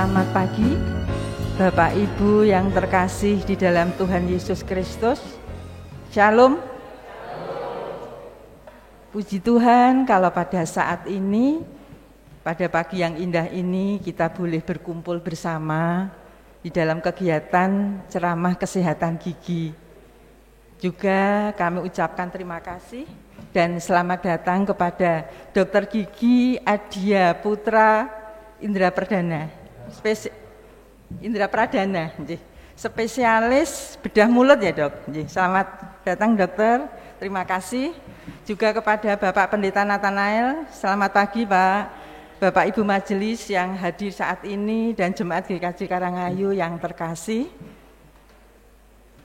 Selamat pagi, Bapak Ibu yang terkasih di dalam Tuhan Yesus Kristus. Shalom. Puji Tuhan kalau pada saat ini, pada pagi yang indah ini kita boleh berkumpul bersama di dalam kegiatan ceramah kesehatan gigi. Juga kami ucapkan terima kasih dan selamat datang kepada Dr. Gigi Adia Putra Indra Pradana, spesialis bedah mulut ya dok. Selamat datang dokter, terima kasih. Juga kepada Bapak Pendeta Nathanael, selamat pagi Pak. Bapak Ibu Majelis yang hadir saat ini dan Jemaat GKJ Karangayu yang terkasih.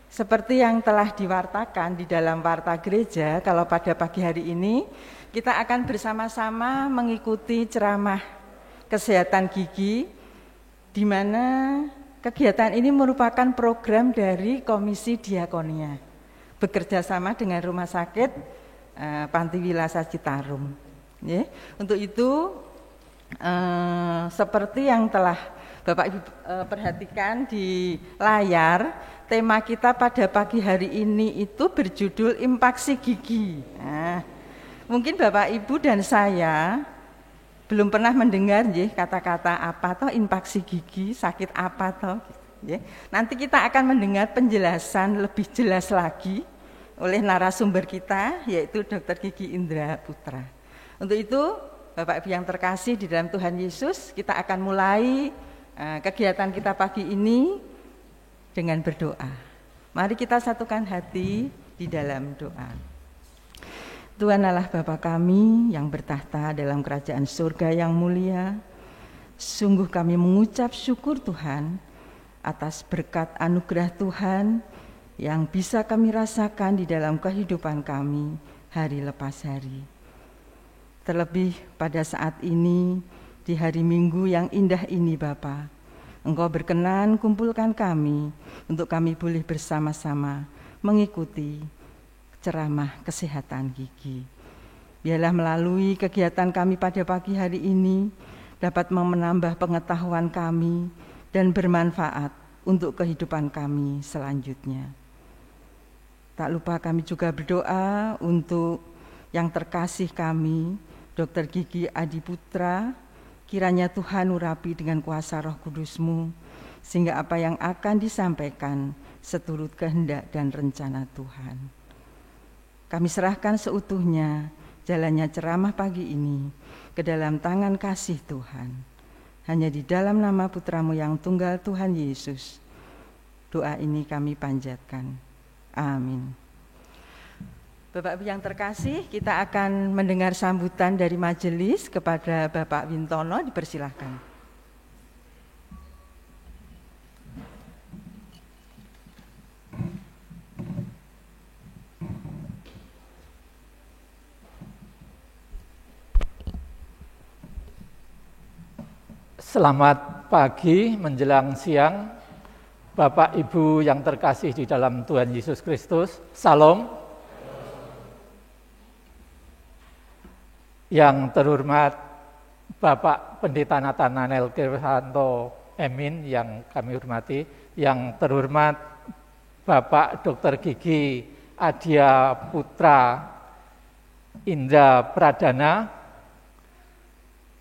Seperti yang telah diwartakan di dalam warta gereja, kalau pada pagi hari ini kita akan bersama-sama mengikuti ceramah kesehatan gigi, di mana kegiatan ini merupakan program dari Komisi Diakonia, bekerja sama dengan Rumah Sakit Panti Wilasa Citarum. Untuk itu, seperti yang telah Bapak Ibu perhatikan di layar, tema kita pada pagi hari ini itu berjudul impaksi gigi. Nah, mungkin Bapak Ibu dan saya belum pernah mendengar kata-kata apa toh impaksi gigi, sakit apa toh. Nanti kita akan mendengar penjelasan lebih jelas lagi oleh narasumber kita, yaitu Dr. Gigi Indra Putra. Untuk itu, Bapak Ibu yang terkasih di dalam Tuhan Yesus, kita akan mulai kegiatan kita pagi ini dengan berdoa. Mari kita satukan hati di dalam doa. Tuhan Allah Bapa kami yang bertahta dalam kerajaan surga yang mulia, sungguh kami mengucap syukur Tuhan atas berkat anugerah Tuhan yang bisa kami rasakan di dalam kehidupan kami hari lepas hari. Terlebih pada saat ini, di hari Minggu yang indah ini Bapa, Engkau berkenan kumpulkan kami untuk kami boleh bersama-sama mengikuti ceramah kesehatan gigi. Biarlah melalui kegiatan kami pada pagi hari ini dapat menambah pengetahuan kami dan bermanfaat untuk kehidupan kami selanjutnya. Tak lupa kami juga berdoa untuk yang terkasih kami, Dr. Gigi Adi Putra, kiranya Tuhan urapi dengan kuasa Roh Kudus-Mu, sehingga apa yang akan disampaikan seturut kehendak dan rencana Tuhan. Kami serahkan seutuhnya jalannya ceramah pagi ini ke dalam tangan kasih Tuhan. Hanya di dalam nama Putra-Mu yang tunggal Tuhan Yesus, doa ini kami panjatkan. Amin. Bapak Ibu yang terkasih, kita akan mendengar sambutan dari majelis kepada Bapak Wintono, dipersilahkan. Selamat pagi menjelang siang, Bapak Ibu yang terkasih di dalam Tuhan Yesus Kristus. Salam. Yang terhormat Bapak Pendeta Nathanael Kirsanto Emin yang kami hormati, yang terhormat Bapak Dr. Gigi Adia Putra Indra Pradana,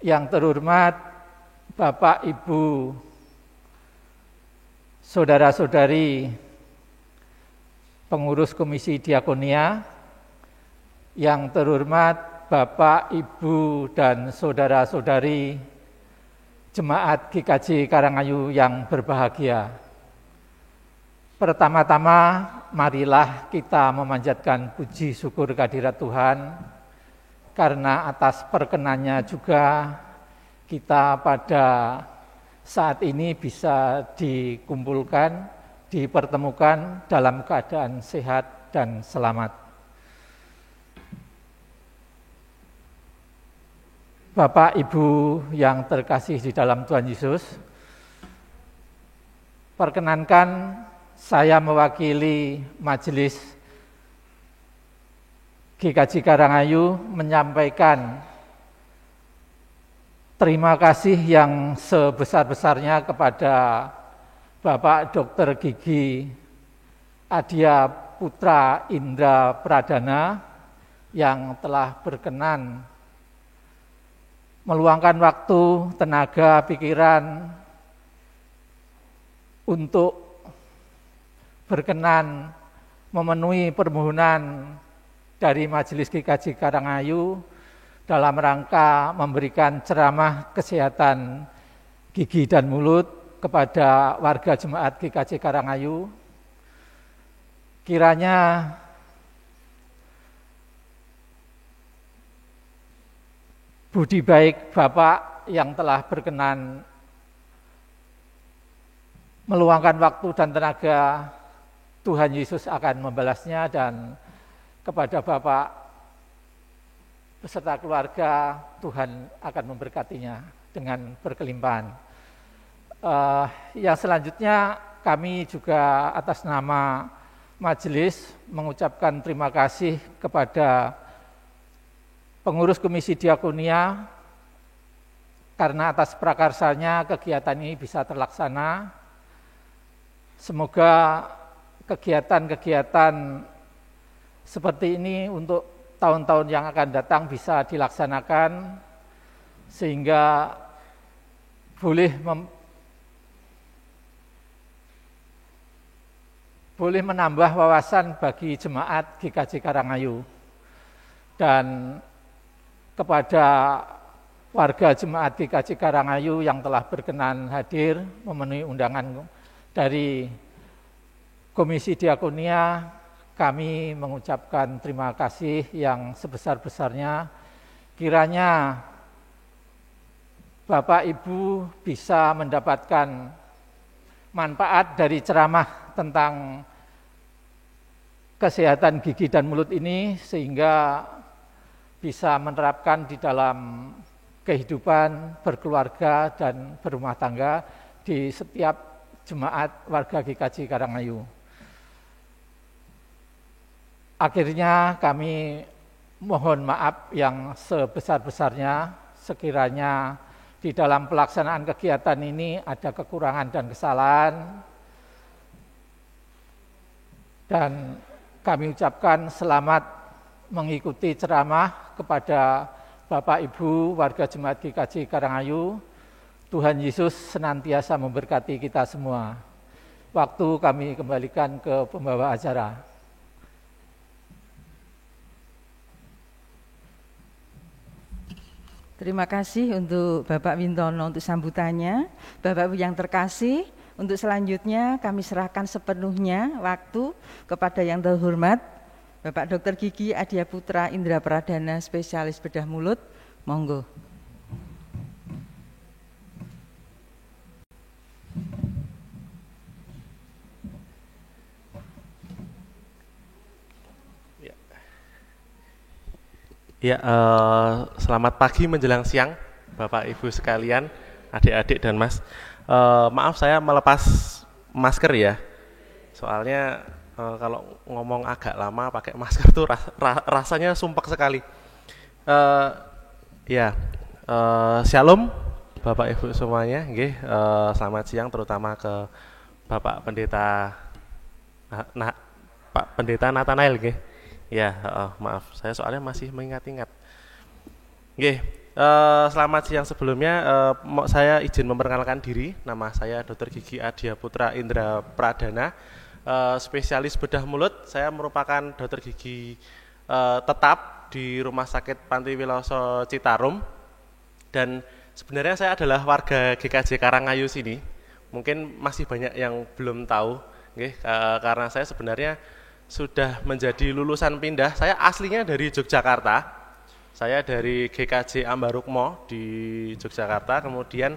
yang terhormat Bapak, Ibu, saudara-saudari pengurus Komisi Diakonia, yang terhormat Bapak, Ibu, dan saudara-saudari Jemaat GKJ Karangayu yang berbahagia. Pertama-tama, marilah kita memanjatkan puji syukur kehadirat Tuhan, karena atas perkenannya juga kita pada saat ini bisa dikumpulkan, dipertemukan dalam keadaan sehat dan selamat. Bapak, Ibu yang terkasih di dalam Tuhan Yesus, perkenankan saya mewakili Majelis GKJ Karangayu menyampaikan terima kasih yang sebesar-besarnya kepada Bapak Dr. Gigi Adia Putra Indra Pradana yang telah berkenan meluangkan waktu, tenaga, pikiran untuk berkenan memenuhi permohonan dari Majelis GKJ Karangayu dalam rangka memberikan ceramah kesehatan gigi dan mulut kepada warga jemaat GKJ Karangayu. Kiranya budi baik Bapak yang telah berkenan meluangkan waktu dan tenaga, Tuhan Yesus akan membalasnya, dan kepada Bapak beserta keluarga, Tuhan akan memberkatinya dengan berkelimpahan. Yang selanjutnya kami juga atas nama majelis mengucapkan terima kasih kepada pengurus Komisi Diakonia karena atas prakarsanya kegiatan ini bisa terlaksana. Semoga kegiatan-kegiatan seperti ini untuk tahun-tahun yang akan datang bisa dilaksanakan sehingga boleh menambah wawasan bagi jemaat GKJ Karangayu. Dan kepada warga jemaat GKJ Karangayu yang telah berkenan hadir memenuhi undangan dari Komisi Diakonia, kami mengucapkan terima kasih yang sebesar-besarnya. Kiranya Bapak Ibu bisa mendapatkan manfaat dari ceramah tentang kesehatan gigi dan mulut ini, sehingga bisa menerapkan di dalam kehidupan berkeluarga dan berumah tangga di setiap jemaat warga GKJ Karangayu. Akhirnya kami mohon maaf yang sebesar-besarnya sekiranya di dalam pelaksanaan kegiatan ini ada kekurangan dan kesalahan, dan kami ucapkan selamat mengikuti ceramah kepada Bapak Ibu warga jemaat GKJ Karangayu. Tuhan Yesus senantiasa memberkati kita semua. Waktu kami kembalikan ke pembawa acara. Terima kasih untuk Bapak Wintono untuk sambutannya. Bapak Ibu yang terkasih, untuk selanjutnya kami serahkan sepenuhnya waktu kepada yang terhormat Bapak Dr. Gigi Adia Putra Indra Pradana, spesialis bedah mulut. Monggo. Ya, selamat pagi menjelang siang, Bapak Ibu sekalian, adik-adik dan Mas. Maaf saya melepas masker ya, soalnya kalau ngomong agak lama pakai masker tuh rasanya sumpek sekali. Shalom Bapak Ibu semuanya, selamat siang terutama ke Bapak Pendeta Pak Pendeta Nathanael, ya, maaf, saya soalnya masih mengingat-ingat. Selamat siang sebelumnya, saya izin memperkenalkan diri. Nama saya Dr. Gigi Adia Putra Indra Pradana, spesialis bedah mulut. Saya merupakan dokter gigi tetap di Rumah Sakit Panti Wiloso Citarum. Dan sebenarnya saya adalah warga GKJ Karangayu sini. Mungkin masih banyak yang belum tahu, karena saya sebenarnya sudah menjadi lulusan pindah. Saya aslinya dari Yogyakarta. Saya dari GKJ Ambarukmo di Yogyakarta. Kemudian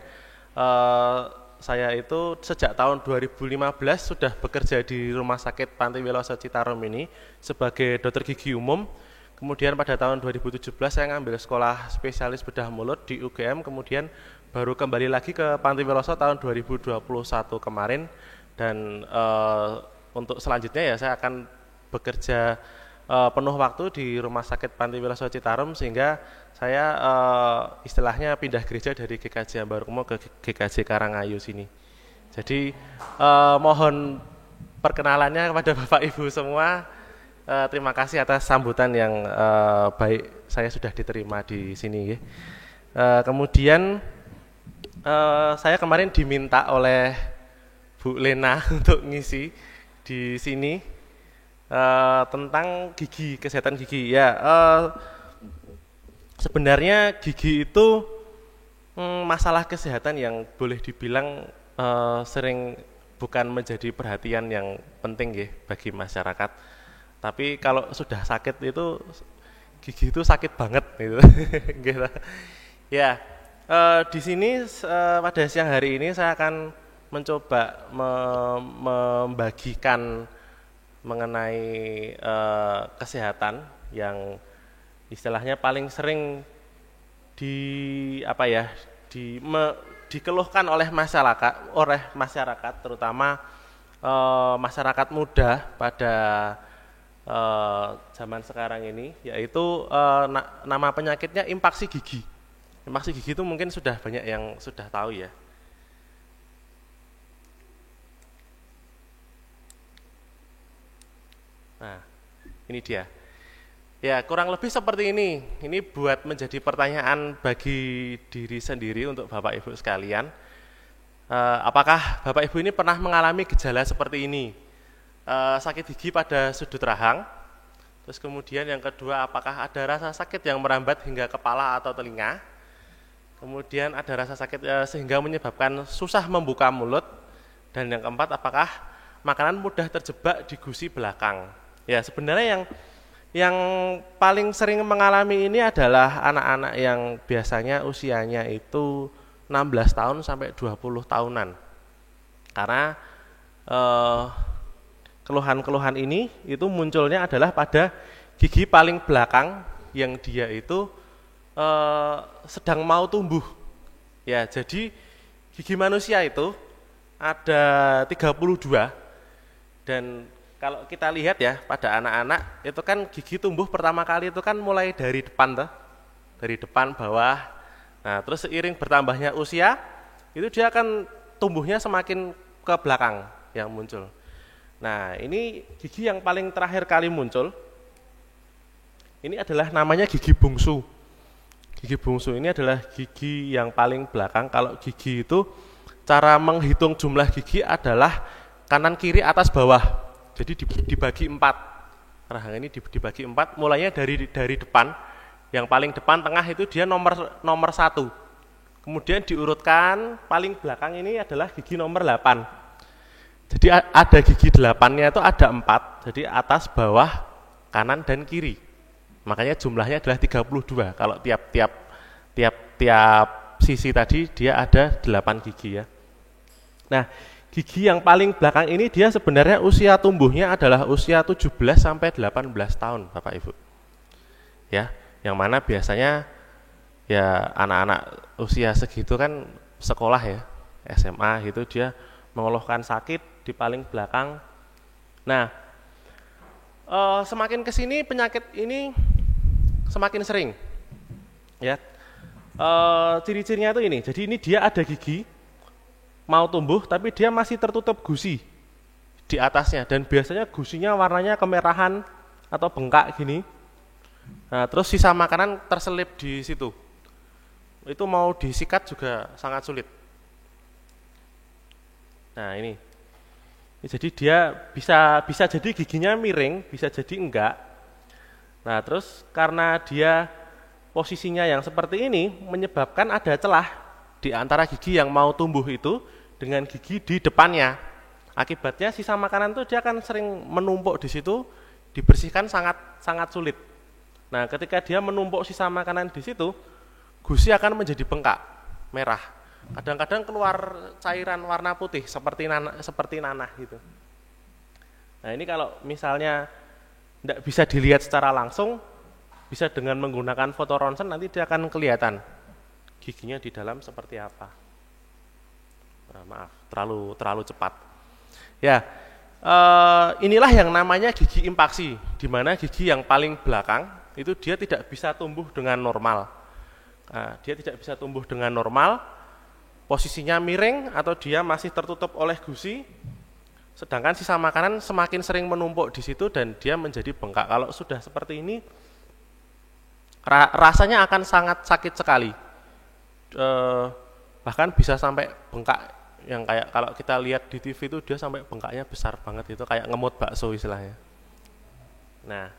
saya itu sejak tahun 2015 sudah bekerja di Rumah Sakit Panti Wiloso Citarum ini sebagai dokter gigi umum. Kemudian pada tahun 2017 saya ngambil sekolah spesialis bedah mulut di UGM. Kemudian baru kembali lagi ke Panti Wiloso tahun 2021 kemarin. Dan untuk selanjutnya ya saya akan bekerja penuh waktu di Rumah Sakit Panti Wiloso Citarum, sehingga saya istilahnya pindah gereja dari GKJ Ambarukmo ke GKJ Karangayu sini. Jadi mohon perkenalannya kepada Bapak Ibu semua. Terima kasih atas sambutan yang baik saya sudah diterima di sini. Kemudian saya kemarin diminta oleh Bu Lena untuk ngisi di sini tentang gigi, kesehatan gigi. Ya, sebenarnya gigi itu masalah kesehatan yang boleh dibilang sering bukan menjadi perhatian yang penting ya bagi masyarakat. Tapi kalau sudah sakit itu gigi itu sakit banget gitu. Gitu. Ya, di sini pada siang hari ini saya akan mencoba membagikan mengenai kesehatan yang istilahnya paling sering dikeluhkan oleh masyarakat terutama masyarakat muda pada zaman sekarang ini, yaitu nama penyakitnya impaksi gigi. Impaksi gigi itu mungkin sudah banyak yang sudah tahu ya. Nah, ini dia. Ya, kurang lebih seperti ini. Ini buat menjadi pertanyaan bagi diri sendiri untuk Bapak Ibu sekalian. Apakah Bapak Ibu ini pernah mengalami gejala seperti ini? Sakit gigi pada sudut rahang. Terus kemudian yang kedua, apakah ada rasa sakit yang merambat hingga kepala atau telinga? Kemudian ada rasa sakit sehingga menyebabkan susah membuka mulut. Dan yang keempat, apakah makanan mudah terjebak di gusi belakang? Ya, sebenarnya yang paling sering mengalami ini adalah anak-anak yang biasanya usianya itu 16 tahun sampai 20 tahunan. Karena keluhan-keluhan ini itu munculnya adalah pada gigi paling belakang yang dia itu sedang mau tumbuh. Ya, jadi gigi manusia itu ada 32, dan kalau kita lihat ya pada anak-anak itu kan gigi tumbuh pertama kali itu kan mulai dari depan dari depan bawah. Nah, terus seiring bertambahnya usia itu dia akan tumbuhnya semakin ke belakang yang muncul. Nah, ini gigi yang paling terakhir kali muncul, ini adalah namanya gigi bungsu. Gigi bungsu ini adalah gigi yang paling belakang. Kalau gigi itu, cara menghitung jumlah gigi adalah kanan kiri atas bawah. Jadi dibagi 4. Rahang ini dibagi 4, mulainya dari depan. Yang paling depan tengah itu dia nomor 1. Kemudian diurutkan, paling belakang ini adalah gigi nomor 8. Jadi ada gigi 8-nya itu ada 4, jadi atas, bawah, kanan, dan kiri. Makanya jumlahnya adalah 32. Kalau tiap sisi tadi dia ada 8 gigi ya. Nah, gigi yang paling belakang ini dia sebenarnya usia tumbuhnya adalah usia 17 sampai 18 tahun, Bapak Ibu. Ya, yang mana biasanya ya anak-anak usia segitu kan sekolah ya, SMA gitu, dia mengeluhkan sakit di paling belakang. Nah, semakin kesini penyakit ini semakin sering. Ya, ciri-cirinya itu ini. Jadi ini dia ada gigi mau tumbuh, tapi dia masih tertutup gusi di atasnya, dan biasanya gusinya warnanya kemerahan atau bengkak gini. Nah, terus sisa makanan terselip di situ. Itu mau disikat juga sangat sulit. Nah, ini jadi dia bisa jadi giginya miring, bisa jadi enggak. Nah, terus karena dia posisinya yang seperti ini menyebabkan ada celah di antara gigi yang mau tumbuh itu dengan gigi di depannya. Akibatnya sisa makanan itu dia akan sering menumpuk di situ, dibersihkan sangat sulit. Nah, ketika dia menumpuk sisa makanan di situ, gusi akan menjadi bengkak, merah. Kadang-kadang keluar cairan warna putih seperti nanah gitu. Nah, ini kalau misalnya tidak bisa dilihat secara langsung, bisa dengan menggunakan foto ronsen, nanti dia akan kelihatan giginya di dalam seperti apa. Nah, maaf, terlalu cepat. Ya, inilah yang namanya gigi impaksi, di mana gigi yang paling belakang itu dia tidak bisa tumbuh dengan normal. Nah, dia tidak bisa tumbuh dengan normal, posisinya miring atau dia masih tertutup oleh gusi, sedangkan sisa makanan semakin sering menumpuk di situ dan dia menjadi bengkak. Kalau sudah seperti ini, rasanya akan sangat sakit sekali, bahkan bisa sampai bengkak yang kayak kalau kita lihat di TV itu dia sampai bengkaknya besar banget, itu kayak ngemut bakso istilahnya. Nah,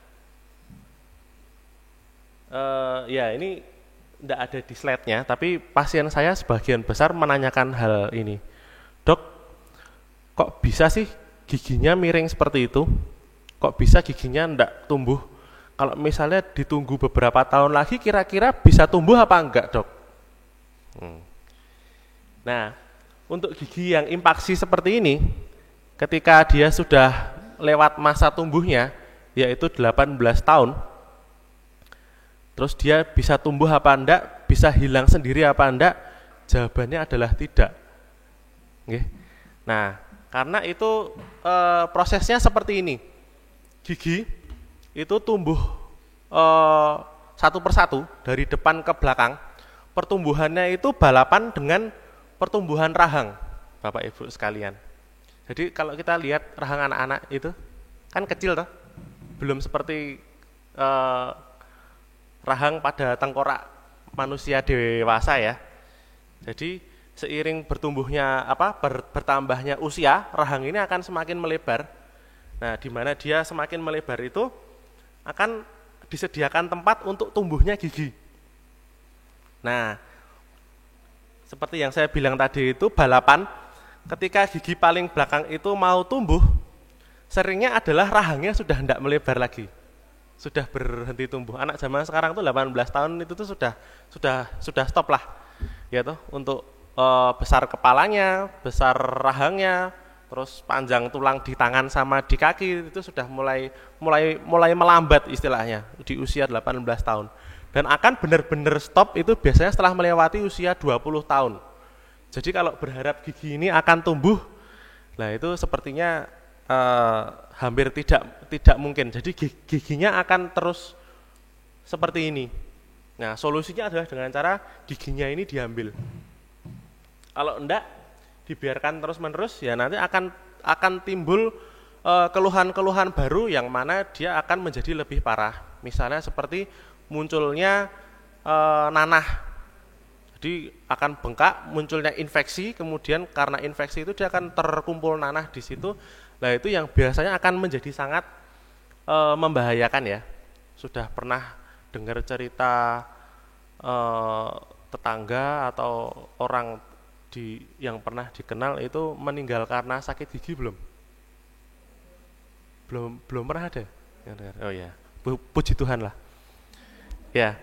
ya ini tidak ada di slide-nya, tapi pasien saya sebagian besar menanyakan hal ini. Dok, kok bisa sih giginya miring seperti itu? Kok bisa giginya tidak tumbuh? Kalau misalnya ditunggu beberapa tahun lagi, kira-kira bisa tumbuh apa enggak, Dok? Nah, untuk gigi yang impaksi seperti ini, ketika dia sudah lewat masa tumbuhnya, yaitu 18 tahun, terus dia bisa tumbuh apa enggak, bisa hilang sendiri apa enggak, jawabannya adalah tidak. Nah, karena itu prosesnya seperti ini. Gigi itu tumbuh satu persatu dari depan ke belakang. Pertumbuhannya itu balapan dengan pertumbuhan rahang, Bapak Ibu sekalian. Jadi kalau kita lihat rahang anak-anak itu kan kecil toh, belum seperti rahang pada tengkorak manusia dewasa ya. Jadi seiring bertumbuhnya bertambahnya usia, rahang ini akan semakin melebar. Nah, di mana dia semakin melebar itu akan disediakan tempat untuk tumbuhnya gigi. Nah, seperti yang saya bilang tadi itu balapan, ketika gigi paling belakang itu mau tumbuh, seringnya adalah rahangnya sudah tidak melebar lagi, sudah berhenti tumbuh. Anak zaman sekarang tuh 18 tahun itu tuh sudah stop lah, ya toh, untuk besar kepalanya, besar rahangnya, terus panjang tulang di tangan sama di kaki itu sudah mulai melambat istilahnya di usia 18 tahun. Dan akan benar-benar stop itu biasanya setelah melewati usia 20 tahun. Jadi kalau berharap gigi ini akan tumbuh, nah itu sepertinya hampir tidak mungkin. Jadi giginya akan terus seperti ini. Nah, solusinya adalah dengan cara giginya ini diambil. Kalau enggak dibiarkan terus-menerus, ya nanti akan timbul keluhan-keluhan baru yang mana dia akan menjadi lebih parah. Misalnya seperti munculnya nanah, jadi akan bengkak, munculnya infeksi, kemudian karena infeksi itu dia akan terkumpul nanah di situ. Nah, itu yang biasanya akan menjadi sangat membahayakan ya. Sudah pernah dengar cerita tetangga atau orang yang pernah dikenal itu meninggal karena sakit gigi belum pernah ada? Oh ya, puji Tuhan lah. Ya,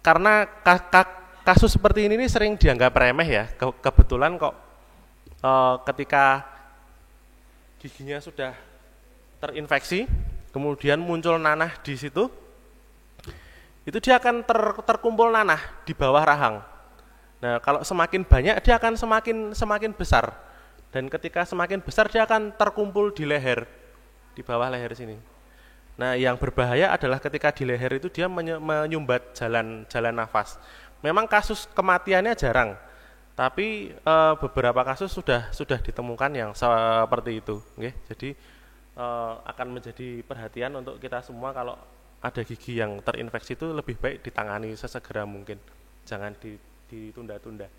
karena kasus seperti ini sering dianggap remeh ya. Kebetulan kok ketika giginya sudah terinfeksi, kemudian muncul nanah di situ, itu dia akan terkumpul nanah di bawah rahang. Nah, kalau semakin banyak dia akan semakin besar, dan ketika semakin besar dia akan terkumpul di leher, di bawah leher sini. Nah, yang berbahaya adalah ketika di leher itu dia menyumbat jalan nafas. Memang kasus kematiannya jarang, tapi beberapa kasus sudah ditemukan yang seperti itu. Jadi akan menjadi perhatian untuk kita semua kalau ada gigi yang terinfeksi itu lebih baik ditangani sesegera mungkin, jangan ditunda-tunda.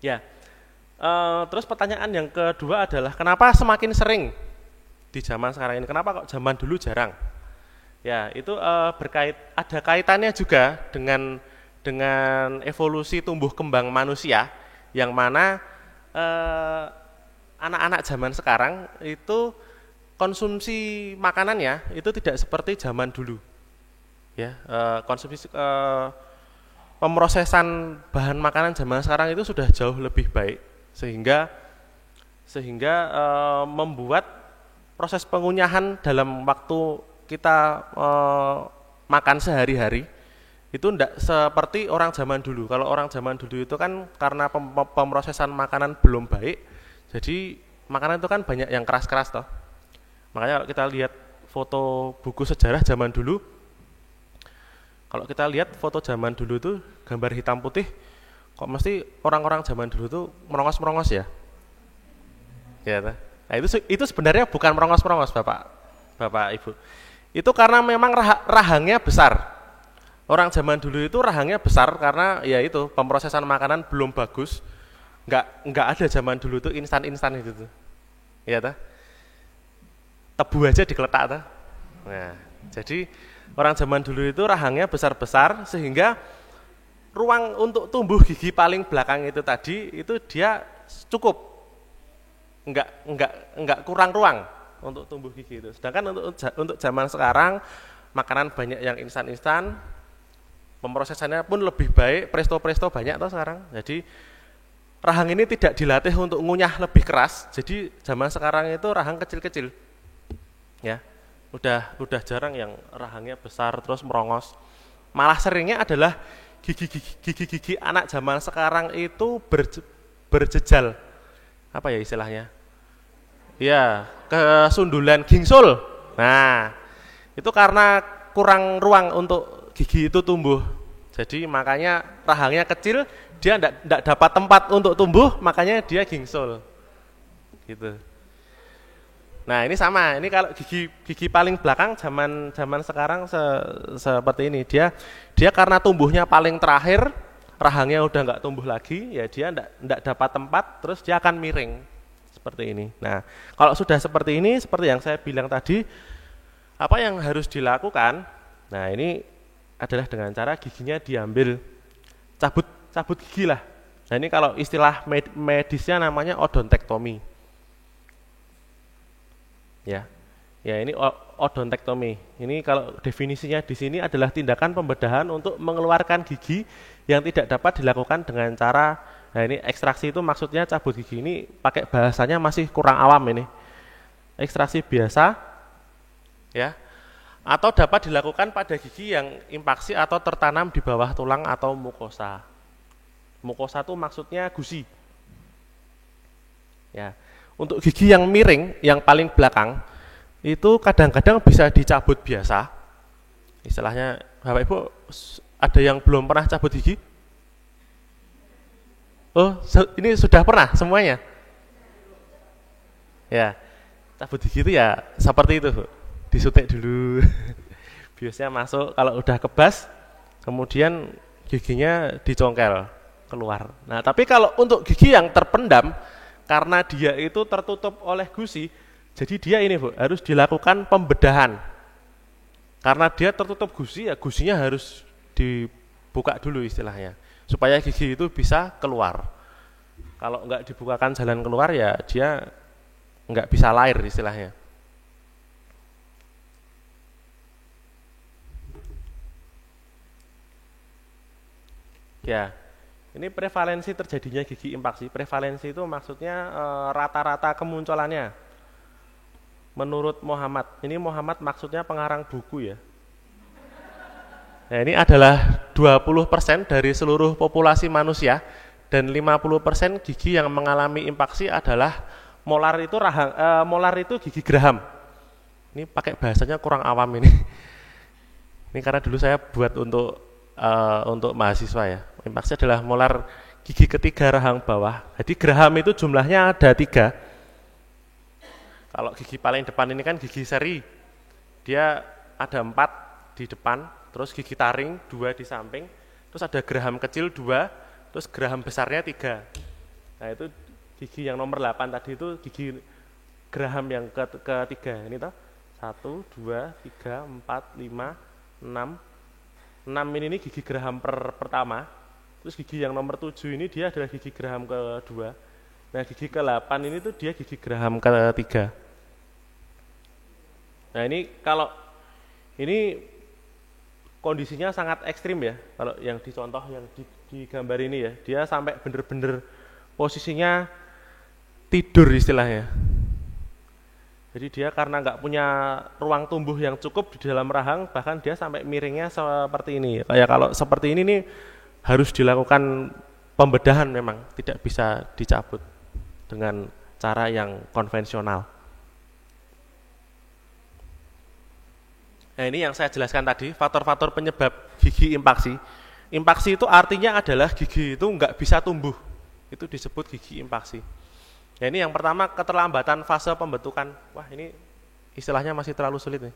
Ya, terus pertanyaan yang kedua adalah kenapa semakin sering di zaman sekarang ini? Kenapa kok zaman dulu jarang? Ya, itu ada kaitannya juga dengan evolusi tumbuh kembang manusia, yang mana anak-anak zaman sekarang itu konsumsi makanannya itu tidak seperti zaman dulu. Ya, konsumsi pemrosesan bahan makanan zaman sekarang itu sudah jauh lebih baik, sehingga membuat proses pengunyahan dalam waktu kita makan sehari-hari itu tidak seperti orang zaman dulu. Kalau orang zaman dulu itu kan karena pemrosesan makanan belum baik, Jadi makanan itu kan banyak yang keras-keras toh. Makanya kalau kita lihat foto buku sejarah zaman dulu, kalau kita lihat foto zaman dulu tuh gambar hitam putih, kok mesti orang-orang zaman dulu tuh merongos-merongos ya. Ya, toh? Nah, itu sebenarnya bukan merongos-merongos Bapak Ibu. Itu karena memang rahangnya besar. Orang zaman dulu itu rahangnya besar karena ya itu pemrosesan makanan belum bagus. Nggak ada zaman dulu tuh instan-instan itu tuh. Ya toh? Tebu aja digeletak toh. Nah, jadi orang zaman dulu itu rahangnya besar-besar sehingga ruang untuk tumbuh gigi paling belakang itu tadi itu dia cukup. Enggak kurang ruang untuk tumbuh gigi itu. Sedangkan untuk zaman sekarang makanan banyak yang instan-instan, pemrosesannya pun lebih baik, presto-presto banyak toh sekarang. Jadi rahang ini tidak dilatih untuk ngunyah lebih keras. Jadi zaman sekarang itu rahang kecil-kecil. Ya. Udah jarang yang rahangnya besar terus merongos. Malah seringnya adalah gigi anak zaman sekarang itu berjejal. Apa ya istilahnya? Ya, kesundulan gingsul. Nah, itu karena kurang ruang untuk gigi itu tumbuh. Jadi makanya rahangnya kecil, dia enggak dapat tempat untuk tumbuh, makanya dia gingsul. Gitu. Nah, ini sama. Ini kalau gigi paling belakang zaman sekarang seperti ini. Dia karena tumbuhnya paling terakhir, rahangnya udah enggak tumbuh lagi, ya dia enggak dapat tempat, terus dia akan miring seperti ini. Nah, kalau sudah seperti ini, seperti yang saya bilang tadi, apa yang harus dilakukan? Nah, ini adalah dengan cara giginya diambil, cabut gigi lah. Nah, ini kalau istilah medisnya namanya odontektomi. Ya, ini odontektomi. Ini kalau definisinya di sini adalah tindakan pembedahan untuk mengeluarkan gigi yang tidak dapat dilakukan dengan cara, nah ini ekstraksi itu maksudnya cabut gigi ini pakai bahasanya masih kurang awam ini. Ekstraksi biasa, ya, atau dapat dilakukan pada gigi yang impaksi atau tertanam di bawah tulang atau mukosa. Mukosa itu maksudnya gusi. Ya. Untuk gigi yang miring, yang paling belakang, itu kadang-kadang bisa dicabut biasa. Istilahnya, Bapak Ibu, ada yang belum pernah cabut gigi? Oh, ini sudah pernah semuanya? Ya, cabut gigi itu ya seperti itu, Bu. Disuntik dulu. Biasanya masuk, kalau udah kebas, kemudian giginya dicongkel keluar. Nah, tapi kalau untuk gigi yang terpendam, karena dia itu tertutup oleh gusi, jadi dia ini, Bu, harus dilakukan pembedahan. Karena dia tertutup gusi, ya gusinya harus dibuka dulu istilahnya, supaya gigi itu bisa keluar. Kalau enggak dibukakan jalan keluar, ya dia enggak bisa lahir istilahnya. Ya. Ini prevalensi terjadinya gigi impaksi. Prevalensi itu maksudnya rata-rata kemunculannya. Menurut Muhammad, ini Muhammad maksudnya pengarang buku ya. Nah, ini adalah 20% dari seluruh populasi manusia dan 50% gigi yang mengalami impaksi adalah molar itu gigi geraham. Ini pakai bahasanya kurang awam ini. Ini karena dulu saya buat untuk mahasiswa ya. Impaksi adalah molar gigi ketiga rahang bawah. Jadi geraham itu jumlahnya ada 3. Kalau gigi paling depan ini kan gigi seri. Dia ada 4 di depan, terus gigi taring 2 di samping, terus ada geraham kecil 2, terus geraham besarnya 3. Nah, itu gigi yang nomor 8 tadi itu gigi geraham yang ketiga. Ini toh 1, 2, 3, 4, 5, 6. 6 ini gigi geraham pertama. Terus gigi yang nomor 7 ini dia adalah gigi geraham kedua. Nah, gigi ke-8 ini tuh dia gigi geraham ketiga. Nah, ini kalau ini kondisinya sangat ekstrim ya. Kalau yang dicontoh yang di gambar ini ya, dia sampai bener-bener posisinya tidur istilahnya. Jadi dia karena nggak punya ruang tumbuh yang cukup di dalam rahang, bahkan dia sampai miringnya seperti ini. Kayak kalau seperti ini nih harus dilakukan pembedahan memang, tidak bisa dicabut dengan cara yang konvensional. Nah, ini yang saya jelaskan tadi, faktor-faktor penyebab gigi impaksi. Impaksi itu artinya adalah gigi itu nggak bisa tumbuh. Itu disebut gigi impaksi. Ya, ini yang pertama, keterlambatan fase pembentukan. Wah, ini istilahnya masih terlalu sulit nih.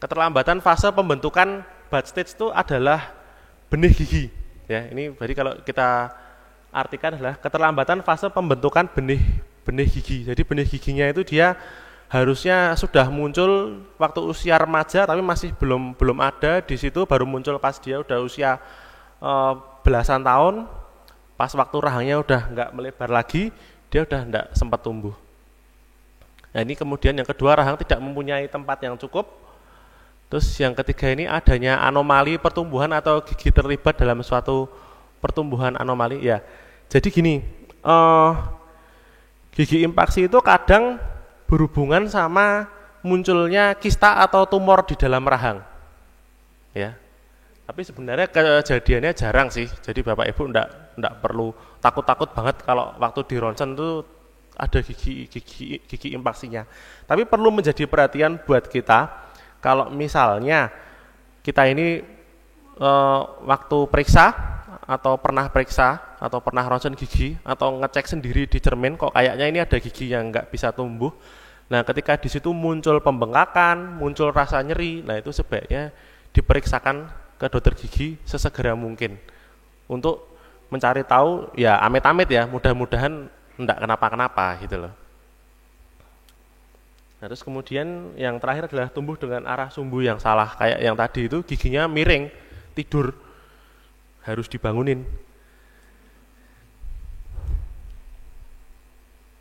Keterlambatan fase pembentukan bud stage itu adalah benih gigi. Ya, ini berarti kalau kita artikan adalah keterlambatan fase pembentukan benih gigi. Jadi benih giginya itu dia harusnya sudah muncul waktu usia remaja, tapi masih belum ada di situ, baru muncul pas dia udah usia belasan tahun, pas waktu rahangnya udah nggak melebar lagi, dia udah nggak sempat tumbuh. Nah, ini kemudian yang kedua, rahang tidak mempunyai tempat yang cukup. Terus yang ketiga ini adanya anomali pertumbuhan atau gigi terlibat dalam suatu pertumbuhan anomali. Ya, jadi gini, gigi impaksi itu kadang berhubungan sama munculnya kista atau tumor di dalam rahang. Ya. Tapi sebenarnya kejadiannya jarang sih. Jadi Bapak Ibu enggak perlu takut-takut banget kalau waktu di ronsen itu ada gigi impaksinya. Tapi perlu menjadi perhatian buat kita kalau misalnya kita ini waktu periksa atau pernah periksa atau pernah ronsen gigi atau ngecek sendiri di cermin kok kayaknya ini ada gigi yang nggak bisa tumbuh. Nah, ketika di situ muncul pembengkakan, muncul rasa nyeri, nah itu sebaiknya diperiksakan ke dokter gigi sesegera mungkin untuk mencari tahu, ya amit-amit ya, mudah-mudahan enggak kenapa-kenapa gitu loh. Nah, terus kemudian yang terakhir adalah tumbuh dengan arah sumbu yang salah, kayak yang tadi itu giginya miring, tidur, harus dibangunin.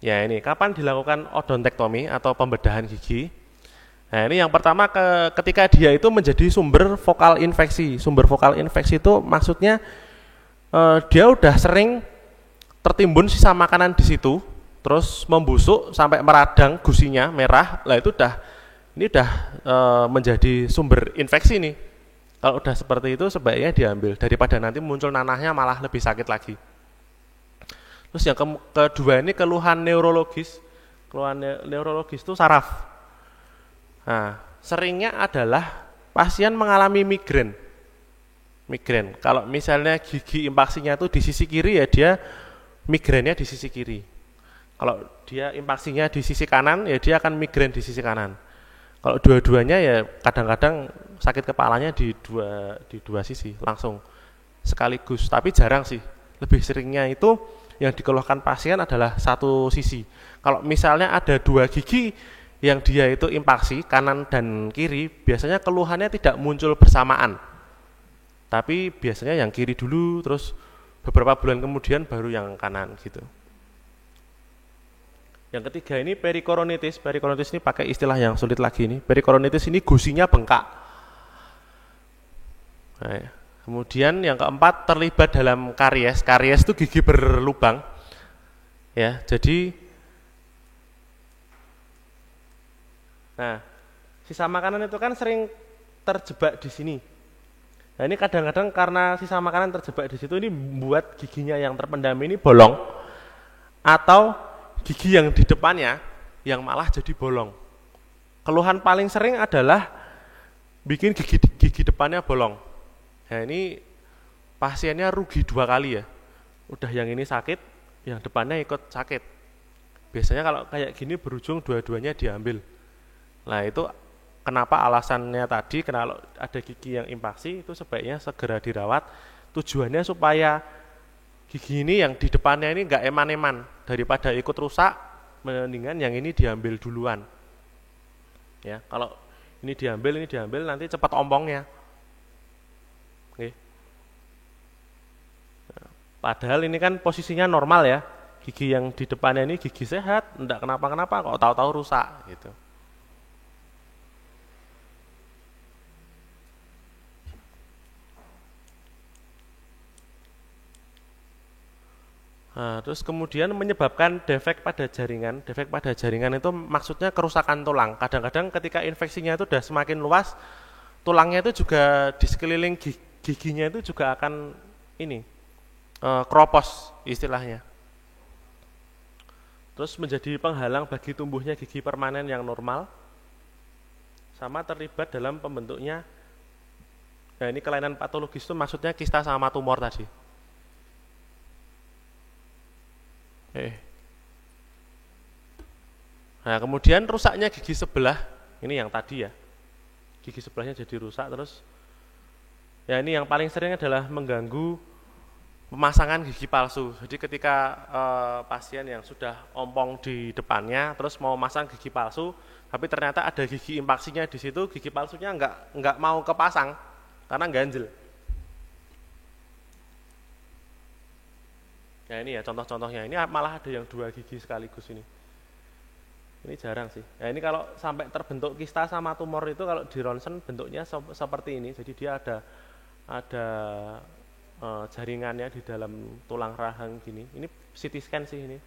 Ya, ini kapan dilakukan odontektomi atau pembedahan gigi? Nah, ini yang pertama ketika dia itu menjadi sumber vokal infeksi. Sumber vokal infeksi itu maksudnya dia udah sering tertimbun sisa makanan di situ, terus membusuk sampai meradang gusinya merah. Lah itu ini udah menjadi sumber infeksi nih. Kalau udah seperti itu sebaiknya diambil daripada nanti muncul nanahnya malah lebih sakit lagi. Terus yang kedua ini keluhan neurologis. Keluhan neurologis itu saraf. Nah, seringnya adalah pasien mengalami migrain. Migrain. Kalau misalnya gigi impaksinya itu di sisi kiri, ya dia migrainnya di sisi kiri. Kalau dia impaksinya di sisi kanan, ya dia akan migrain di sisi kanan. Kalau dua-duanya, ya kadang-kadang sakit kepalanya di dua sisi langsung sekaligus. Tapi jarang sih. Lebih seringnya itu yang dikeluhkan pasien adalah satu sisi. Kalau misalnya ada dua gigi yang dia itu impaksi, kanan dan kiri, biasanya keluhannya tidak muncul bersamaan. Tapi biasanya yang kiri dulu, terus beberapa bulan kemudian baru yang kanan gitu. Yang ketiga ini perikoronitis. Perikoronitis ini pakai istilah yang sulit lagi ini. Perikoronitis ini gusinya bengkak. Nah, ya. Kemudian yang keempat terlibat dalam karies. Karies itu gigi berlubang. Ya, jadi nah, sisa makanan itu kan sering terjebak di sini. Nah, ini kadang-kadang karena sisa makanan terjebak di situ ini membuat giginya yang terpendam ini bolong atau gigi yang di depannya yang malah jadi bolong. Keluhan paling sering adalah bikin gigi depannya bolong. Nah, ini pasiennya rugi dua kali ya. Udah yang ini sakit, yang depannya ikut sakit. Biasanya kalau kayak gini berujung dua-duanya diambil. Nah, itu kenapa alasannya tadi, kalau ada gigi yang impaksi itu sebaiknya segera dirawat. Tujuannya supaya gigi ini yang di depannya ini enggak eman-eman, daripada ikut rusak, mendingan yang ini diambil duluan. Ya, kalau ini diambil nanti cepat ompongnya. Oke. Nah, padahal ini kan posisinya normal ya, gigi yang di depannya ini gigi sehat, enggak kenapa-kenapa, kok tahu-tahu rusak gitu. Nah, terus kemudian menyebabkan defek pada jaringan. Defek pada jaringan itu maksudnya kerusakan tulang. Kadang-kadang ketika infeksinya itu sudah semakin luas, tulangnya itu juga di sekeliling giginya itu juga akan ini keropos istilahnya. terus menjadi penghalang bagi tumbuhnya gigi permanen yang normal, sama terlibat dalam pembentuknya. Nah, ini kelainan patologis itu maksudnya kista sama tumor tadi. Nah, kemudian rusaknya gigi sebelah, ini yang tadi ya, gigi sebelahnya jadi rusak. Terus ya ini yang paling sering adalah mengganggu pemasangan gigi palsu. Jadi ketika pasien yang sudah ompong di depannya terus mau masang gigi palsu, tapi ternyata ada gigi impaksinya di situ, gigi palsunya nggak mau kepasang karena ganjel. Nah ini ya contoh-contohnya. Ini malah ada yang 2 gigi sekaligus ini. Ini jarang sih. Nah ini kalau sampai terbentuk kista sama tumor itu kalau di ronsen bentuknya seperti ini. Jadi dia ada jaringannya di dalam tulang rahang gini. Ini CT scan sih ini.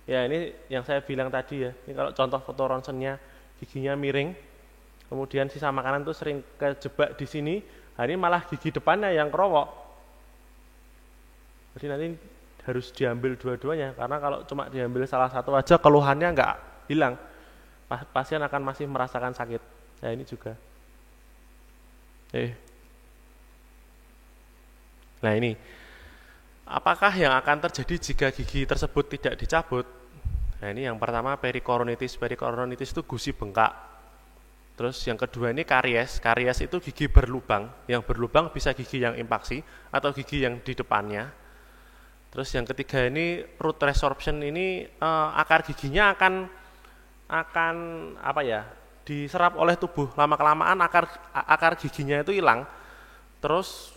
Ya ini yang saya bilang tadi ya. Ini kalau contoh foto ronsennya giginya miring, kemudian sisa makanan tuh sering kejebak di sini. Nah, ini malah gigi depannya yang kerowok. Jadi nanti harus diambil dua-duanya, karena kalau cuma diambil salah satu aja keluhannya nggak hilang, pasien akan masih merasakan sakit. Nah ini juga. Nah ini, apakah yang akan terjadi jika gigi tersebut tidak dicabut? Nah ini yang pertama perikoronitis. Perikoronitis itu gusi bengkak. Terus yang kedua ini karies. Karies itu gigi berlubang. Yang berlubang bisa gigi yang impaksi atau gigi yang di depannya. Terus yang ketiga ini root resorption. Ini akar giginya akan apa ya, diserap oleh tubuh. Lama-kelamaan akar giginya itu hilang. Terus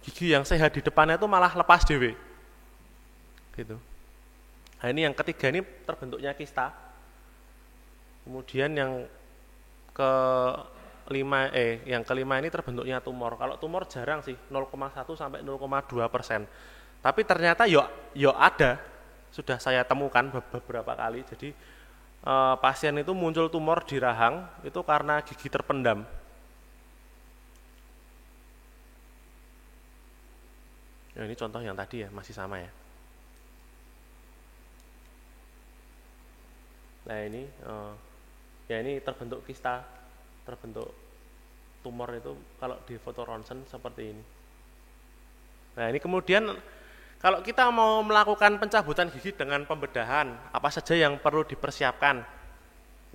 gigi yang sehat di depannya itu malah lepas dewe. Gitu. Nah ini yang ketiga ini terbentuknya kista. Kemudian yang kelima ini terbentuknya tumor. Kalau tumor jarang sih, 0,1 sampai 0,2%. Tapi ternyata yo ada, sudah saya temukan beberapa kali. Jadi pasien itu muncul tumor di rahang itu karena gigi terpendam. Ya, ini contoh yang tadi ya, masih sama ya. Nah ini, ya ini terbentuk kista, terbentuk tumor itu kalau di foto ronsen seperti ini. Nah ini kemudian kalau kita mau melakukan pencabutan gigi dengan pembedahan, apa saja yang perlu dipersiapkan?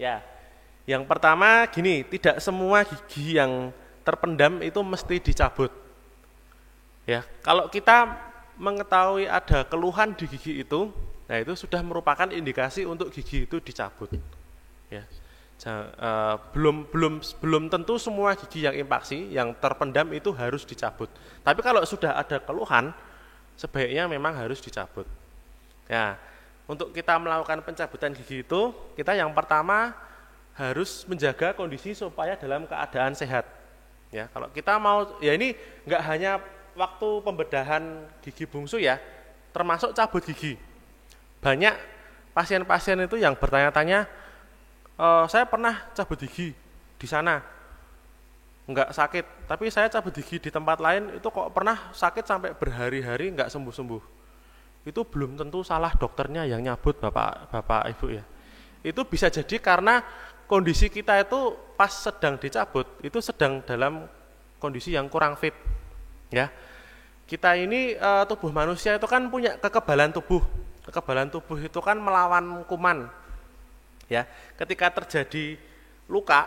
Ya, yang pertama gini, tidak semua gigi yang terpendam itu mesti dicabut. Ya, kalau kita mengetahui ada keluhan di gigi itu, nah itu sudah merupakan indikasi untuk gigi itu dicabut. Ya, belum tentu semua gigi yang impaksi, yang terpendam itu harus dicabut. Tapi kalau sudah ada keluhan, sebaiknya memang harus dicabut. Ya, untuk kita melakukan pencabutan gigi itu, kita yang pertama harus menjaga kondisi supaya dalam keadaan sehat. Ya, kalau kita mau, ya ini nggak hanya waktu pembedahan gigi bungsu ya, termasuk cabut gigi. Banyak pasien-pasien itu yang bertanya-tanya, saya pernah cabut gigi di sana, nggak sakit, tapi saya cabut gigi di tempat lain itu kok pernah sakit sampai berhari-hari nggak sembuh-sembuh. Itu belum tentu salah dokternya yang nyabut, bapak ibu ya. Itu bisa jadi karena kondisi kita itu pas sedang dicabut itu sedang dalam kondisi yang kurang fit. Ya, kita ini tubuh manusia itu kan punya kekebalan tubuh. Kekebalan tubuh itu kan melawan kuman. Ya, ketika terjadi luka,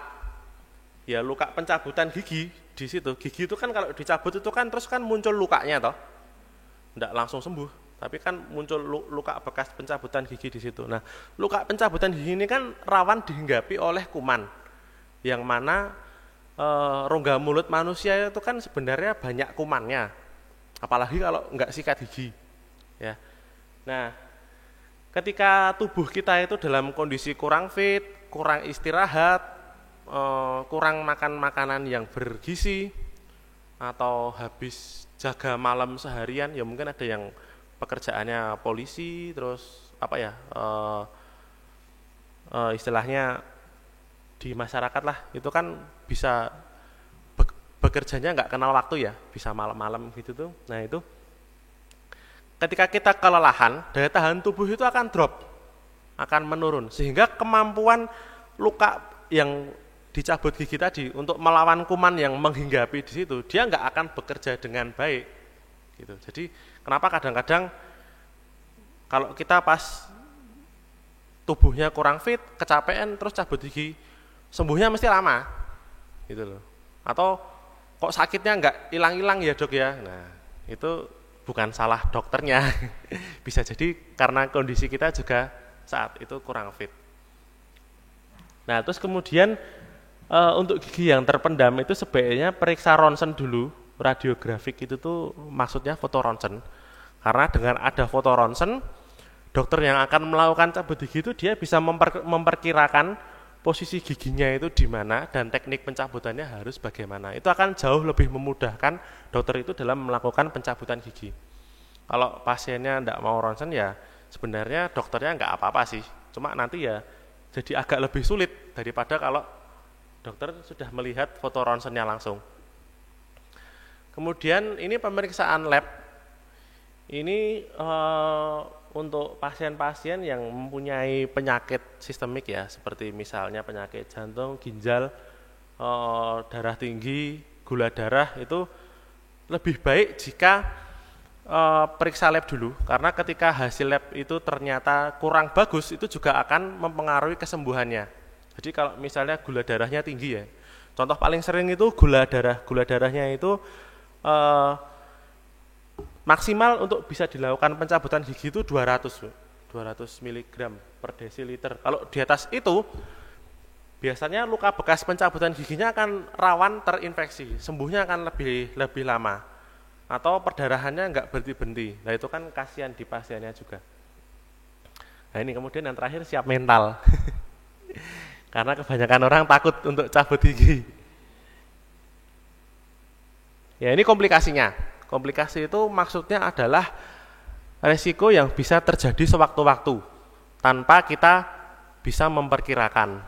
ya luka pencabutan gigi di situ. Gigi itu kan kalau dicabut itu kan terus kan muncul lukanya toh. Enggak langsung sembuh, tapi kan muncul luka bekas pencabutan gigi di situ. Nah, luka pencabutan gigi ini kan rawan dihinggapi oleh kuman. Yang mana rongga mulut manusia itu kan sebenarnya banyak kumannya. Apalagi kalau enggak sikat gigi. Ya. Nah, ketika tubuh kita itu dalam kondisi kurang fit, kurang istirahat, kurang makan makanan yang bergizi, atau habis jaga malam seharian, ya mungkin ada yang pekerjaannya polisi, terus apa ya, istilahnya di masyarakat lah, itu kan bisa bekerjanya nggak kenal waktu ya, bisa malam-malam gitu tuh. Nah itu ketika kita kelelahan, daya tahan tubuh itu akan drop, akan menurun, sehingga kemampuan luka yang dicabut gigi tadi untuk melawan kuman yang menghinggapi di situ, dia nggak akan bekerja dengan baik. Gitu. Jadi kenapa kadang-kadang kalau kita pas tubuhnya kurang fit, kecapean, terus cabut gigi, sembuhnya mesti lama, gitu loh. Atau kok sakitnya nggak hilang-hilang ya dok ya? Nah itu bukan salah dokternya, bisa jadi karena kondisi kita juga saat itu kurang fit. Nah terus kemudian untuk gigi yang terpendam itu sebaiknya periksa ronsen dulu, radiografik itu tuh maksudnya foto ronsen, karena dengan ada foto ronsen, dokter yang akan melakukan cabut gigi itu dia bisa memperkirakan posisi giginya itu di mana dan teknik pencabutannya harus bagaimana. Itu akan jauh lebih memudahkan dokter itu dalam melakukan pencabutan gigi. Kalau pasiennya tidak mau ronsen ya sebenarnya dokternya nggak apa-apa sih. Cuma nanti ya jadi agak lebih sulit daripada kalau dokter sudah melihat foto ronsennya langsung. Kemudian ini pemeriksaan lab. Ini untuk pasien-pasien yang mempunyai penyakit sistemik ya, seperti misalnya penyakit jantung, ginjal, darah tinggi, gula darah, itu lebih baik jika periksa lab dulu, karena ketika hasil lab itu ternyata kurang bagus, itu juga akan mempengaruhi kesembuhannya. Jadi kalau misalnya gula darahnya tinggi ya, contoh paling sering itu gula darahnya itu maksimal untuk bisa dilakukan pencabutan gigi itu 200 mg per desiliter. Kalau di atas itu, biasanya luka bekas pencabutan giginya akan rawan terinfeksi, sembuhnya akan lebih lama, atau perdarahannya nggak berhenti-berhenti. Nah itu kan kasihan di pasiennya juga. Nah ini kemudian yang terakhir siap mental, karena kebanyakan orang takut untuk cabut gigi. Ya ini komplikasinya. Komplikasi itu maksudnya adalah resiko yang bisa terjadi sewaktu-waktu tanpa kita bisa memperkirakan.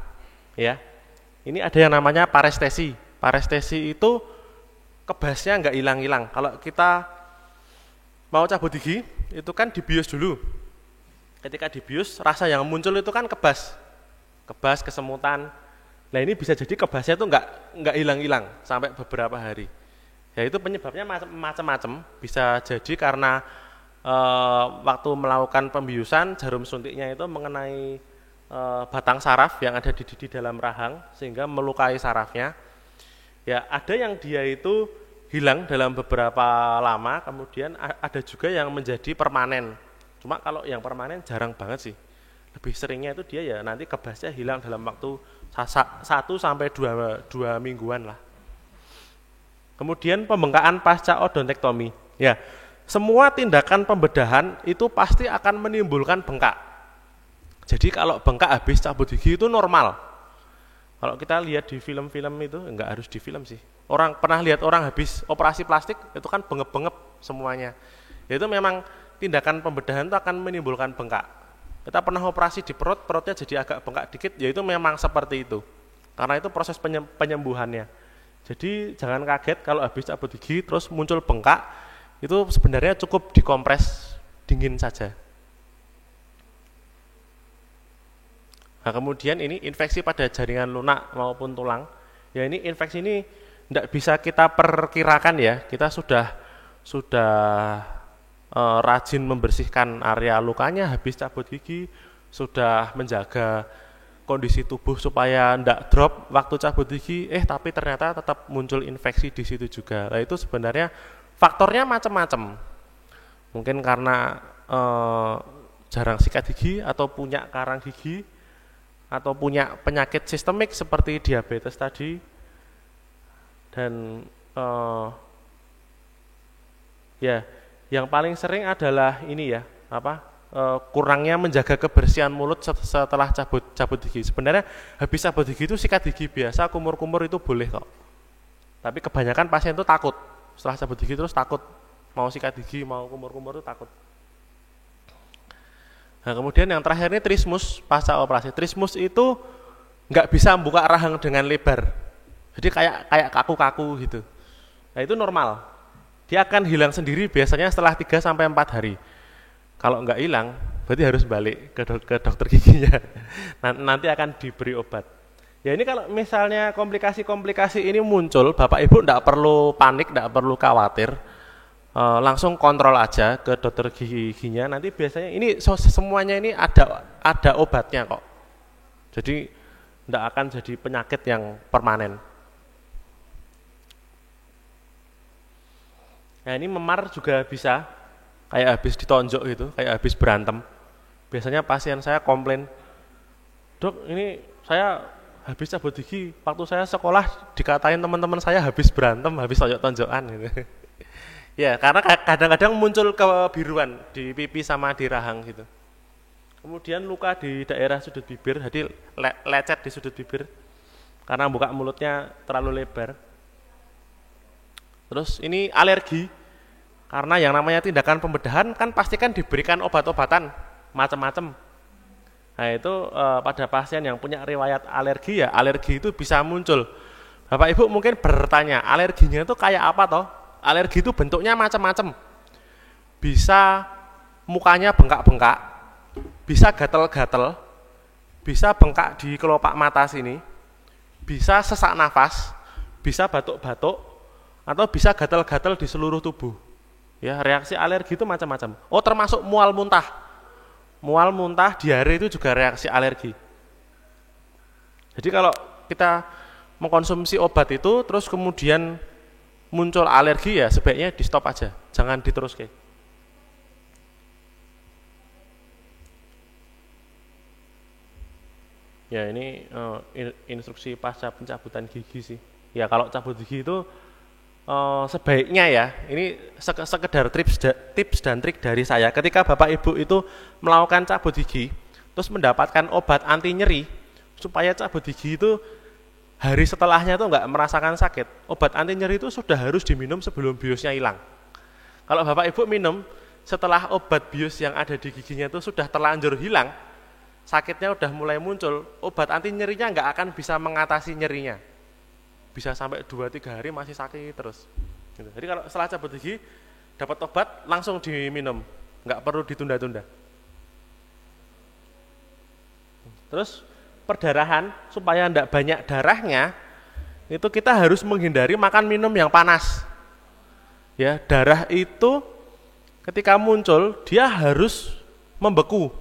Ya, ini ada yang namanya parestesi. Parestesi itu kebasnya nggak hilang-hilang. Kalau kita mau cabut gigi, itu kan dibius dulu. Ketika dibius, rasa yang muncul itu kan kebas, kesemutan. Nah ini bisa jadi kebasnya itu nggak hilang-hilang sampai beberapa hari. Ya itu penyebabnya macam-macam, bisa jadi karena waktu melakukan pembiusan jarum suntiknya itu mengenai batang saraf yang ada di dalam rahang sehingga melukai sarafnya. Ya ada yang dia itu hilang dalam beberapa lama, kemudian ada juga yang menjadi permanen. Cuma kalau yang permanen jarang banget sih. Lebih seringnya itu dia ya nanti kebasnya hilang dalam waktu 1 sampai 2 mingguan lah. Kemudian pembengkakan pasca odontektomi. Ya, semua tindakan pembedahan itu pasti akan menimbulkan bengkak. Jadi kalau bengkak habis cabut gigi itu normal. Kalau kita lihat di film-film itu, enggak harus di film sih. Orang pernah lihat orang habis operasi plastik itu kan bengep-bengep semuanya. Itu memang tindakan pembedahan itu akan menimbulkan bengkak. Kita pernah operasi di perutnya jadi agak bengkak dikit, ya itu memang seperti itu. Karena itu proses penyembuhannya. Jadi jangan kaget kalau habis cabut gigi terus muncul bengkak, itu sebenarnya cukup dikompres dingin saja. Nah kemudian ini infeksi pada jaringan lunak maupun tulang. Ya ini infeksi ini tidak bisa kita perkirakan ya, kita sudah rajin membersihkan area lukanya habis cabut gigi, sudah menjaga kondisi tubuh supaya tidak drop waktu cabut gigi, tapi ternyata tetap muncul infeksi di situ juga. Nah itu sebenarnya faktornya macam-macam. Mungkin karena jarang sikat gigi atau punya karang gigi atau punya penyakit sistemik seperti diabetes tadi, dan ya yang paling sering adalah ini ya kurangnya menjaga kebersihan mulut setelah cabut gigi. Sebenarnya habis cabut gigi itu sikat gigi biasa, kumur-kumur itu boleh kok. Tapi kebanyakan pasien itu takut. Setelah cabut gigi terus takut. Mau sikat gigi, mau kumur-kumur itu takut. Nah kemudian yang terakhir ini trismus pasca operasi. Trismus itu nggak bisa membuka rahang dengan lebar. Jadi kayak kaku-kaku gitu. Nah itu normal. Dia akan hilang sendiri biasanya setelah 3 sampai 4 hari. Kalau nggak hilang, berarti harus balik ke dokter giginya. Nanti akan diberi obat. Ya ini kalau misalnya komplikasi-komplikasi ini muncul, Bapak Ibu nggak perlu panik, nggak perlu khawatir. Langsung kontrol aja ke dokter giginya. Nanti biasanya ini semuanya ini ada obatnya kok. Jadi nggak akan jadi penyakit yang permanen. Nah ini memar juga bisa, kayak habis ditonjok gitu, kayak habis berantem. Biasanya pasien saya komplain, dok ini saya habis cabut gigi, waktu saya sekolah dikatain teman-teman saya habis berantem, habis tonjok-tonjokan gitu. Ya karena kadang-kadang muncul kebiruan di pipi sama di rahang gitu. Kemudian luka di daerah sudut bibir, jadi lecet di sudut bibir, karena buka mulutnya terlalu lebar. Terus ini alergi, karena yang namanya tindakan pembedahan kan pasti kan diberikan obat-obatan macam-macam. Nah itu pada pasien yang punya riwayat alergi ya alergi itu bisa muncul. Bapak Ibu mungkin bertanya alerginya itu kayak apa toh? Alergi itu bentuknya macam-macam. Bisa mukanya bengkak-bengkak, bisa gatel-gatel, bisa bengkak di kelopak mata sini, bisa sesak nafas, bisa batuk-batuk, atau bisa gatal-gatal di seluruh tubuh. Ya, reaksi alergi itu macam-macam. Oh, termasuk mual muntah. Mual muntah, diare itu juga reaksi alergi. Jadi kalau kita mengkonsumsi obat itu terus kemudian muncul alergi ya sebaiknya di stop aja, jangan diteruskan. Ya ini instruksi pasca pencabutan gigi sih. Ya kalau cabut gigi itu sebaiknya ya, ini sekedar tips dan trik dari saya. Ketika Bapak Ibu itu melakukan cabut gigi, terus mendapatkan obat anti nyeri, supaya cabut gigi itu hari setelahnya itu nggak merasakan sakit. Obat anti nyeri itu sudah harus diminum sebelum biusnya hilang. Kalau Bapak Ibu minum setelah obat bius yang ada di giginya itu sudah terlanjur hilang, sakitnya udah mulai muncul, obat anti nyerinya nggak akan bisa mengatasi nyerinya. Bisa sampai 2-3 hari masih sakit terus. Gitu. Jadi kalau setelah cabut gigi dapat obat langsung diminum, nggak perlu ditunda-tunda. Terus perdarahan supaya tidak banyak darahnya, itu kita harus menghindari makan minum yang panas. Ya, darah itu ketika muncul dia harus membeku.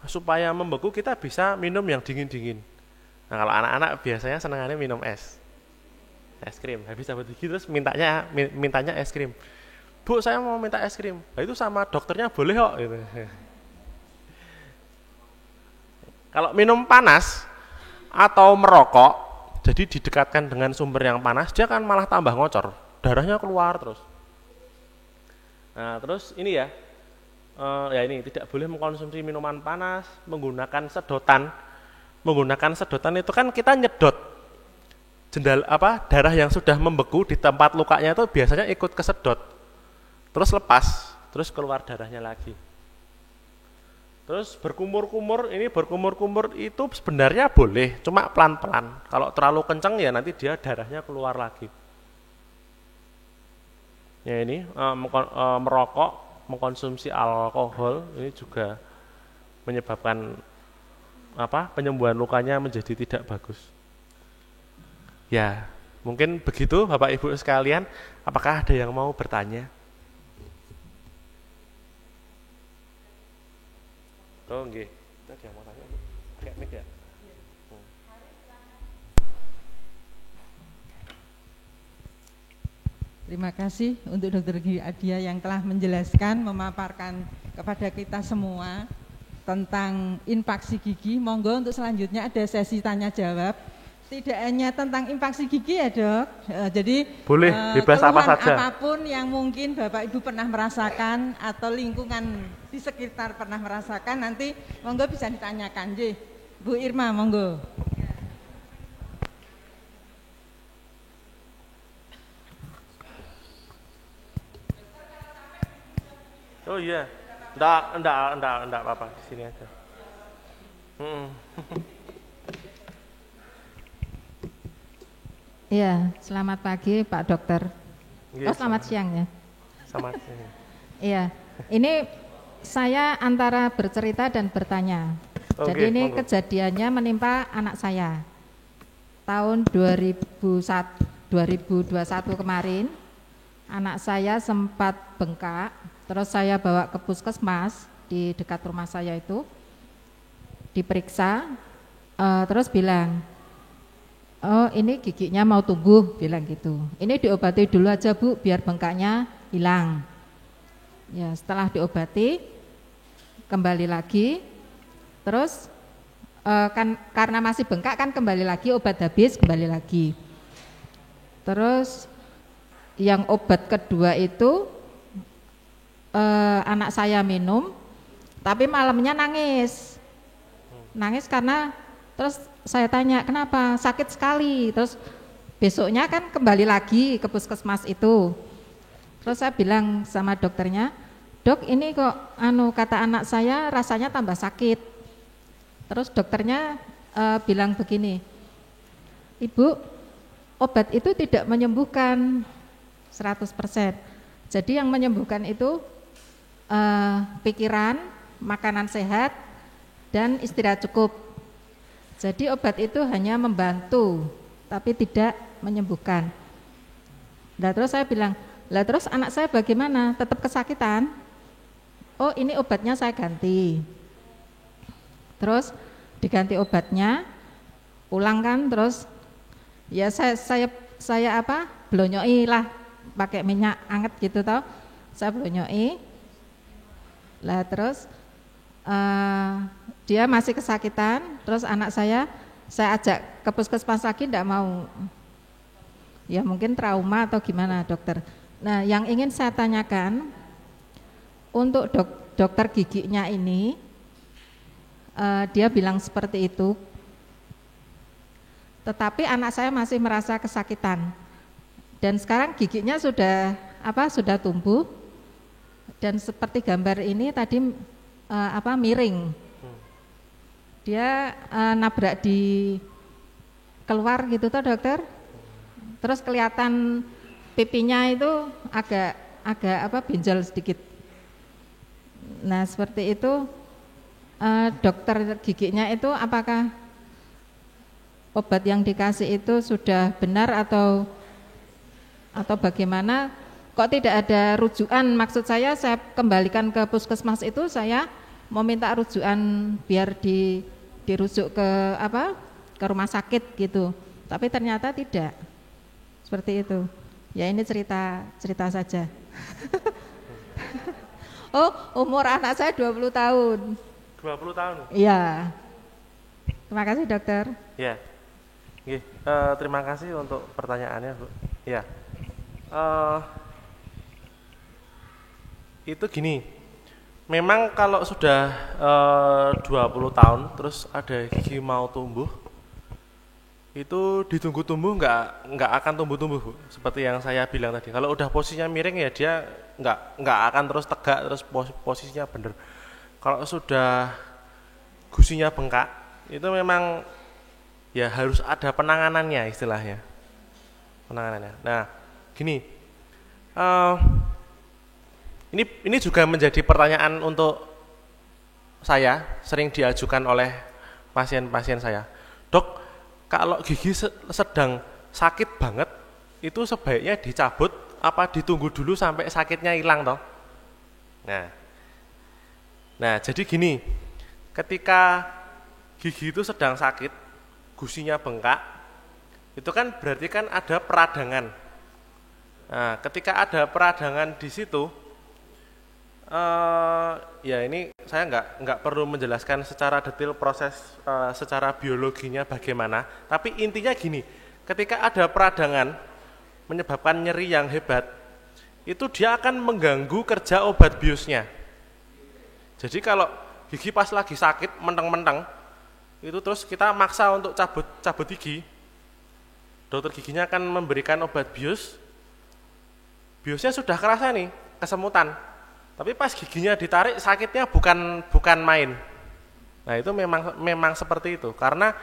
Supaya membeku kita bisa minum yang dingin-dingin. Nah kalau anak-anak biasanya senangannya minum es krim, habis cabut gigi terus mintanya es krim. Bu, saya mau minta es krim. Nah, itu sama dokternya boleh kok gitu. Kalau minum panas atau merokok, jadi didekatkan dengan sumber yang panas, dia kan malah tambah ngocor, darahnya keluar terus. Nah, terus ini ya, ini tidak boleh mengkonsumsi minuman panas, menggunakan sedotan. Menggunakan sedotan itu kan kita nyedot darah yang sudah membeku di tempat lukanya itu biasanya ikut kesedot, terus lepas, terus keluar darahnya lagi. Terus berkumur-kumur itu sebenarnya boleh, cuma pelan-pelan. Kalau terlalu kencang ya nanti dia darahnya keluar lagi. Ya ini merokok, mengkonsumsi alkohol ini juga menyebabkan penyembuhan lukanya menjadi tidak bagus. Ya, mungkin begitu Bapak Ibu sekalian. Apakah ada yang mau bertanya? Oh, nggih. Ada yang mau tanya? Pakai mic ya? Terima kasih untuk Dr. Gigi Adia yang telah menjelaskan, memaparkan kepada kita semua tentang infeksi gigi. Monggo untuk selanjutnya ada sesi tanya jawab. Tidak hanya tentang infeksi gigi ya dok, jadi boleh bebas apa saja. Apapun yang mungkin Bapak Ibu pernah merasakan atau lingkungan di sekitar pernah merasakan, nanti monggo bisa ditanyakan. Bu Irma, monggo. Oh iya, enggak apa-apa, di sini aja. Iya, selamat pagi Pak Dokter. Yes, selamat siang ya. Selamat siang. Iya, ini saya antara bercerita dan bertanya. Oke, Jadi ini monggo. kejadiannya menimpa anak saya. Tahun 2021 kemarin, anak saya sempat bengkak, terus saya bawa ke puskesmas di dekat rumah saya itu, diperiksa, terus bilang, oh ini giginya mau tumbuh, bilang gitu. Ini diobati dulu aja Bu, biar bengkaknya hilang. Ya setelah diobati, kembali lagi, terus kan karena masih bengkak kan kembali lagi, obat habis kembali lagi. Terus yang obat kedua itu anak saya minum, tapi malamnya nangis karena terus saya tanya kenapa, sakit sekali. Terus besoknya kan kembali lagi ke puskesmas itu. Terus saya bilang sama dokternya, dok ini kok kata anak saya rasanya tambah sakit. Terus dokternya bilang begini, Ibu, obat itu tidak menyembuhkan 100%. Jadi yang menyembuhkan itu pikiran, makanan sehat, dan istirahat cukup. Jadi obat itu hanya membantu, tapi tidak menyembuhkan. Nah terus saya bilang, lah terus anak saya bagaimana? Tetap kesakitan? Oh ini obatnya saya ganti. Terus diganti obatnya, pulang kan, terus ya saya blonyoi lah, pakai minyak anget gitu toh, saya blonyoi. Lah terus dia masih kesakitan, terus anak saya ajak ke puskesmas lagi, enggak mau. Ya mungkin trauma atau gimana dokter. Nah yang ingin saya tanyakan, untuk dokter giginya ini, dia bilang seperti itu, tetapi anak saya masih merasa kesakitan, dan sekarang giginya sudah tumbuh, dan seperti gambar ini tadi miring, dia nabrak di keluar gitu toh dokter, terus kelihatan pipinya itu agak benjol sedikit. Nah seperti itu. Dokter giginya itu apakah obat yang dikasih itu sudah benar atau bagaimana? Kok tidak ada rujukan? Maksud saya kembalikan ke puskesmas itu, saya mau minta rujukan biar dirujuk ke rumah sakit gitu. Tapi ternyata tidak. Seperti itu. Ya ini cerita saja. Oh, umur anak saya 20 tahun. 20 tahun? Iya. Terima kasih dokter. Ya. Terima kasih untuk pertanyaannya Bu. Ya. Itu gini, memang kalau sudah 20 tahun terus ada gigi mau tumbuh, itu ditunggu tumbuh nggak akan tumbuh Bu. Seperti yang saya bilang tadi, kalau udah posisinya miring ya dia nggak akan terus tegak, terus posisinya bener. Kalau sudah gusinya bengkak, itu memang ya harus ada penanganannya istilahnya. Penanganannya. Nah, gini, ini juga menjadi pertanyaan untuk saya, sering diajukan oleh pasien-pasien saya. Dok, kalau gigi sedang sakit banget, itu sebaiknya dicabut apa ditunggu dulu sampai sakitnya hilang toh? Nah, jadi gini, ketika gigi itu sedang sakit, gusinya bengkak, itu kan berarti kan ada peradangan. Nah, ketika ada peradangan di situ, ya ini saya nggak perlu menjelaskan secara detail proses secara biologinya bagaimana, tapi intinya gini, ketika ada peradangan menyebabkan nyeri yang hebat, itu dia akan mengganggu kerja obat biusnya. Jadi kalau gigi pas lagi sakit, menteng-menteng, itu terus kita maksa untuk cabut gigi, dokter giginya akan memberikan obat bius, biusnya sudah kerasa nih, kesemutan, tapi pas giginya ditarik sakitnya bukan main. Nah itu memang seperti itu, karena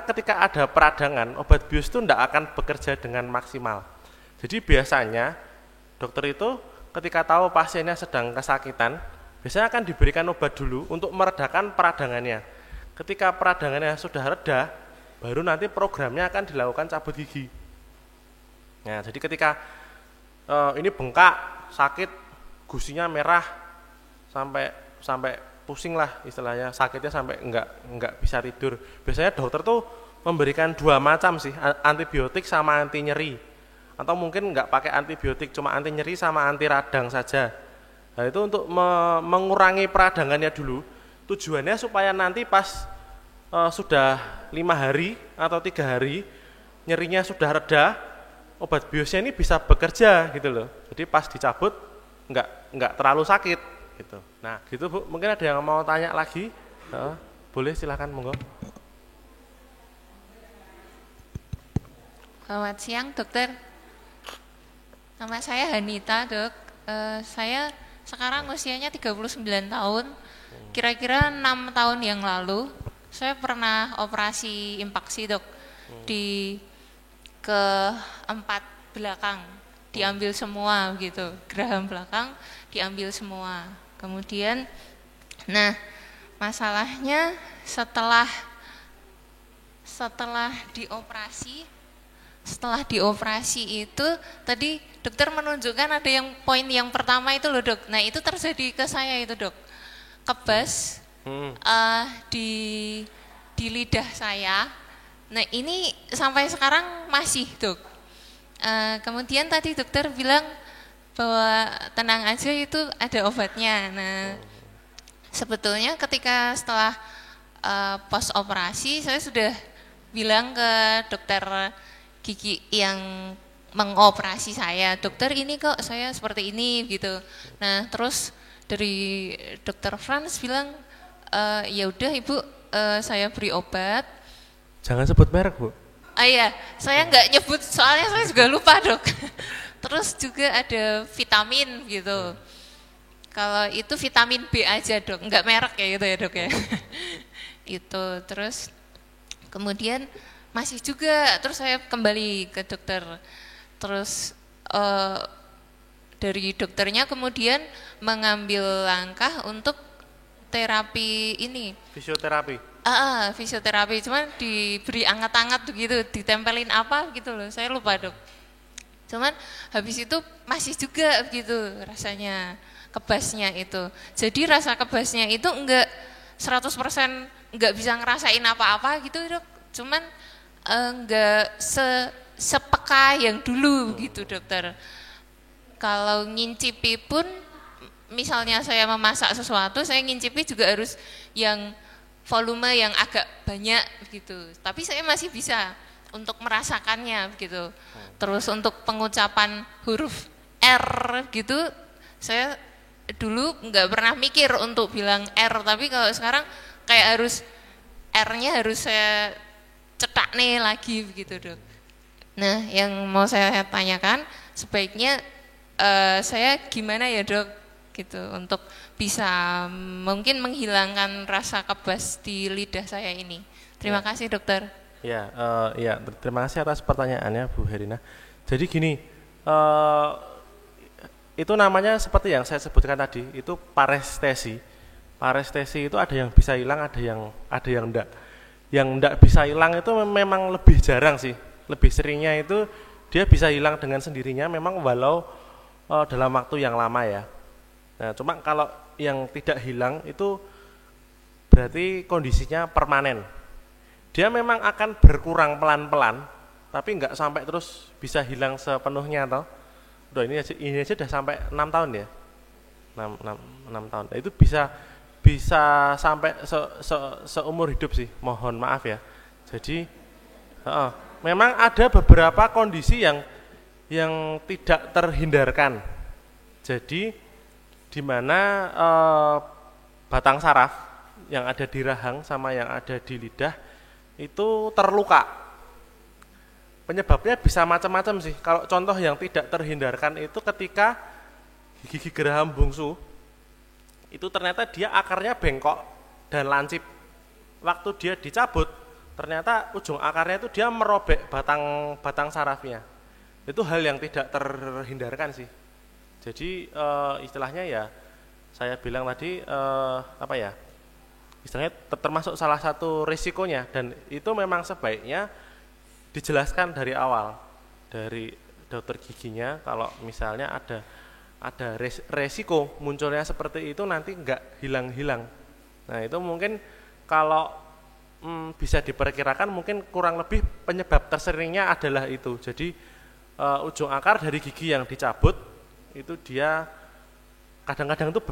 ketika ada peradangan, obat bius itu tidak akan bekerja dengan maksimal. Jadi biasanya dokter itu ketika tahu pasiennya sedang kesakitan, biasanya akan diberikan obat dulu untuk meredakan peradangannya. Ketika peradangannya sudah reda, baru nanti programnya akan dilakukan cabut gigi. Nah, jadi ketika ini bengkak, sakit, gusinya merah, sampai pusing lah istilahnya, sakitnya sampai enggak bisa tidur. Biasanya dokter tuh memberikan dua macam sih, antibiotik sama anti nyeri. Atau mungkin enggak pakai antibiotik, cuma anti nyeri sama anti radang saja. Nah, itu untuk mengurangi peradangannya dulu. Tujuannya supaya nanti pas sudah 5 hari atau 3 hari nyerinya sudah reda, obat biosnya ini bisa bekerja gitu loh. Jadi pas dicabut enggak terlalu sakit gitu. Nah, gitu Bu. Mungkin ada yang mau tanya lagi? Boleh, silakan, monggo. Selamat siang, dokter. Nama saya Hanita, Dok. Saya sekarang usianya 39 tahun. Kira-kira 6 tahun yang lalu saya pernah operasi impaksi, Dok. Di keempat belakang diambil semua gitu. Geraham belakang diambil semua. Kemudian masalahnya setelah dioperasi itu tadi dokter menunjukkan ada yang poin yang pertama itu loh, Dok. Nah, itu terjadi ke saya itu, Dok. Kebas di lidah saya. Nah, ini sampai sekarang masih, Dok. Kemudian tadi dokter bilang bahwa tenang aja, itu ada obatnya. Nah, sebetulnya ketika setelah pos operasi saya sudah bilang ke dokter gigi yang mengoperasi saya, dokter ini kok saya seperti ini gitu. Nah, terus dari dokter Frans bilang ya udah Ibu, saya beri obat. Jangan sebut merek, Bu. Iya, saya nggak nyebut soalnya saya juga lupa, Dok. Terus juga ada vitamin gitu. Kalau itu vitamin B aja, Dok, nggak merek ya gitu ya, Dok ya. Itu terus kemudian masih juga, terus saya kembali ke dokter. Terus dari dokternya kemudian mengambil langkah untuk terapi ini. Fisioterapi. Fisioterapi, cuman diberi anget-anget gitu, ditempelin apa gitu loh, saya lupa, Dok. Cuman habis itu masih juga gitu rasanya kebasnya itu. Jadi rasa kebasnya itu enggak 100% enggak bisa ngerasain apa-apa gitu, Dok. Cuman enggak sepeka yang dulu gitu, dokter. Kalau ngincipi pun, misalnya saya memasak sesuatu, saya ngincipi juga harus yang volume yang agak banyak gitu. Tapi saya masih bisa untuk merasakannya gitu. Terus untuk pengucapan huruf R gitu, saya dulu nggak pernah mikir untuk bilang R, tapi kalau sekarang kayak harus R-nya harus saya cetak nih lagi begitu, Dok. Nah, yang mau saya tanyakan, sebaiknya saya gimana ya, Dok, gitu, untuk bisa mungkin menghilangkan rasa kebas di lidah saya ini. Terima kasih, dokter. Ya, terima kasih atas pertanyaannya, Bu Herina. Jadi gini, itu namanya seperti yang saya sebutkan tadi, itu parestesi. Parestesi itu ada yang bisa hilang, ada yang enggak. Yang enggak bisa hilang itu memang lebih jarang sih. Lebih seringnya itu dia bisa hilang dengan sendirinya, memang walau dalam waktu yang lama ya. Nah, cuma kalau yang tidak hilang itu berarti kondisinya permanen. Dia memang akan berkurang pelan-pelan, tapi enggak sampai terus bisa hilang sepenuhnya toh. Udah ini aja udah sampai 6 tahun ya. 6 tahun. Nah, itu bisa sampai seumur hidup sih. Mohon maaf ya. Jadi memang ada beberapa kondisi yang tidak terhindarkan. Jadi di mana batang saraf yang ada di rahang sama yang ada di lidah itu terluka. Penyebabnya bisa macam-macam sih. Kalau contoh yang tidak terhindarkan itu ketika gigi geraham bungsu itu ternyata dia akarnya bengkok dan lancip. Waktu dia dicabut, ternyata ujung akarnya itu dia merobek batang sarafnya. Itu hal yang tidak terhindarkan sih. Jadi istilahnya ya saya bilang tadi apa ya, istilahnya termasuk salah satu risikonya, dan itu memang sebaiknya dijelaskan dari awal dari dokter giginya kalau misalnya ada resiko munculnya seperti itu nanti nggak hilang-hilang. Nah itu mungkin kalau bisa diperkirakan mungkin kurang lebih penyebab terseringnya adalah itu. Jadi ujung akar dari gigi yang dicabut itu dia kadang-kadang itu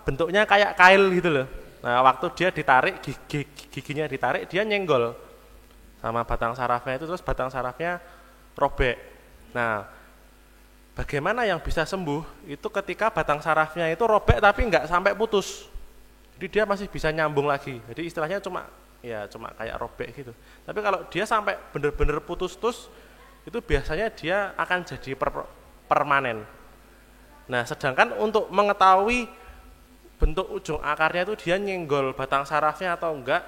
bentuknya kayak kail gitu loh. Nah waktu dia ditarik, giginya ditarik, dia nyenggol sama batang sarafnya itu, terus batang sarafnya robek. Nah bagaimana yang bisa sembuh itu ketika batang sarafnya itu robek tapi nggak sampai putus. Jadi dia masih bisa nyambung lagi. Jadi istilahnya cuma kayak robek gitu. Tapi kalau dia sampai benar-benar putus-putus itu biasanya dia akan jadi permanen. Nah, sedangkan untuk mengetahui bentuk ujung akarnya itu dia nyenggol batang sarafnya atau enggak,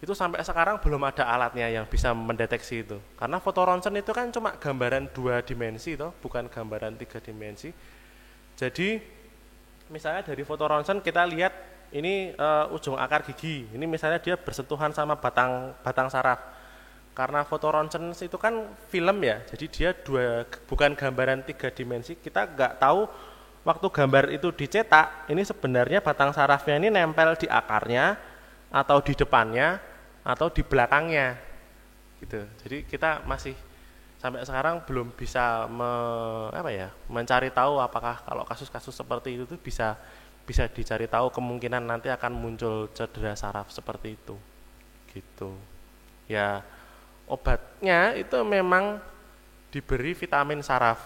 itu sampai sekarang belum ada alatnya yang bisa mendeteksi itu. Karena foto ronsen itu kan cuma gambaran 2 dimensi toh, bukan gambaran 3 dimensi. Jadi misalnya dari foto ronsen kita lihat ini ujung akar gigi, ini misalnya dia bersentuhan sama batang saraf. Karena foto ronsen itu kan film ya, jadi dia bukan gambaran 3 dimensi. Kita nggak tahu waktu gambar itu dicetak, ini sebenarnya batang sarafnya ini nempel di akarnya, atau di depannya, atau di belakangnya, gitu. Jadi kita masih sampai sekarang belum bisa mencari tahu apakah kalau kasus-kasus seperti itu tuh bisa dicari tahu kemungkinan nanti akan muncul cedera saraf seperti itu, gitu. Ya obatnya itu memang diberi vitamin saraf,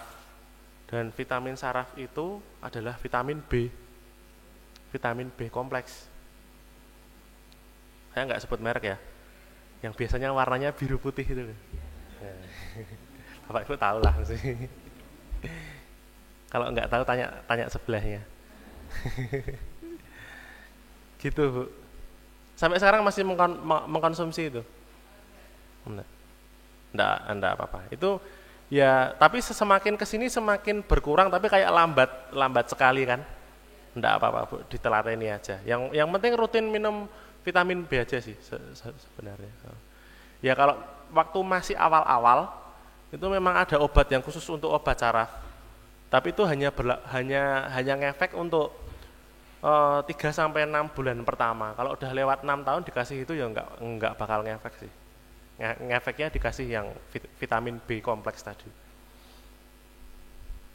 dan vitamin saraf itu adalah vitamin B kompleks. Saya nggak sebut merek ya, yang biasanya warnanya biru putih itu. Bapak Ibu tahu lah sih. Kalau nggak tahu tanya sebelahnya. Gitu Bu. Sampai sekarang masih mengkonsumsi itu? Enggak apa-apa. Itu ya, tapi semakin kesini semakin berkurang, tapi kayak lambat sekali kan. Enggak apa-apa Bu, ditelateni aja. Yang penting rutin minum vitamin B aja sih sebenarnya. Ya kalau waktu masih awal-awal itu memang ada obat yang khusus untuk obat saraf. Tapi itu hanya ngefek untuk 3-6 bulan pertama. Kalau udah lewat 6 tahun dikasih itu ya enggak bakal ngefek sih. Ngefeknya dikasih yang vitamin B kompleks tadi.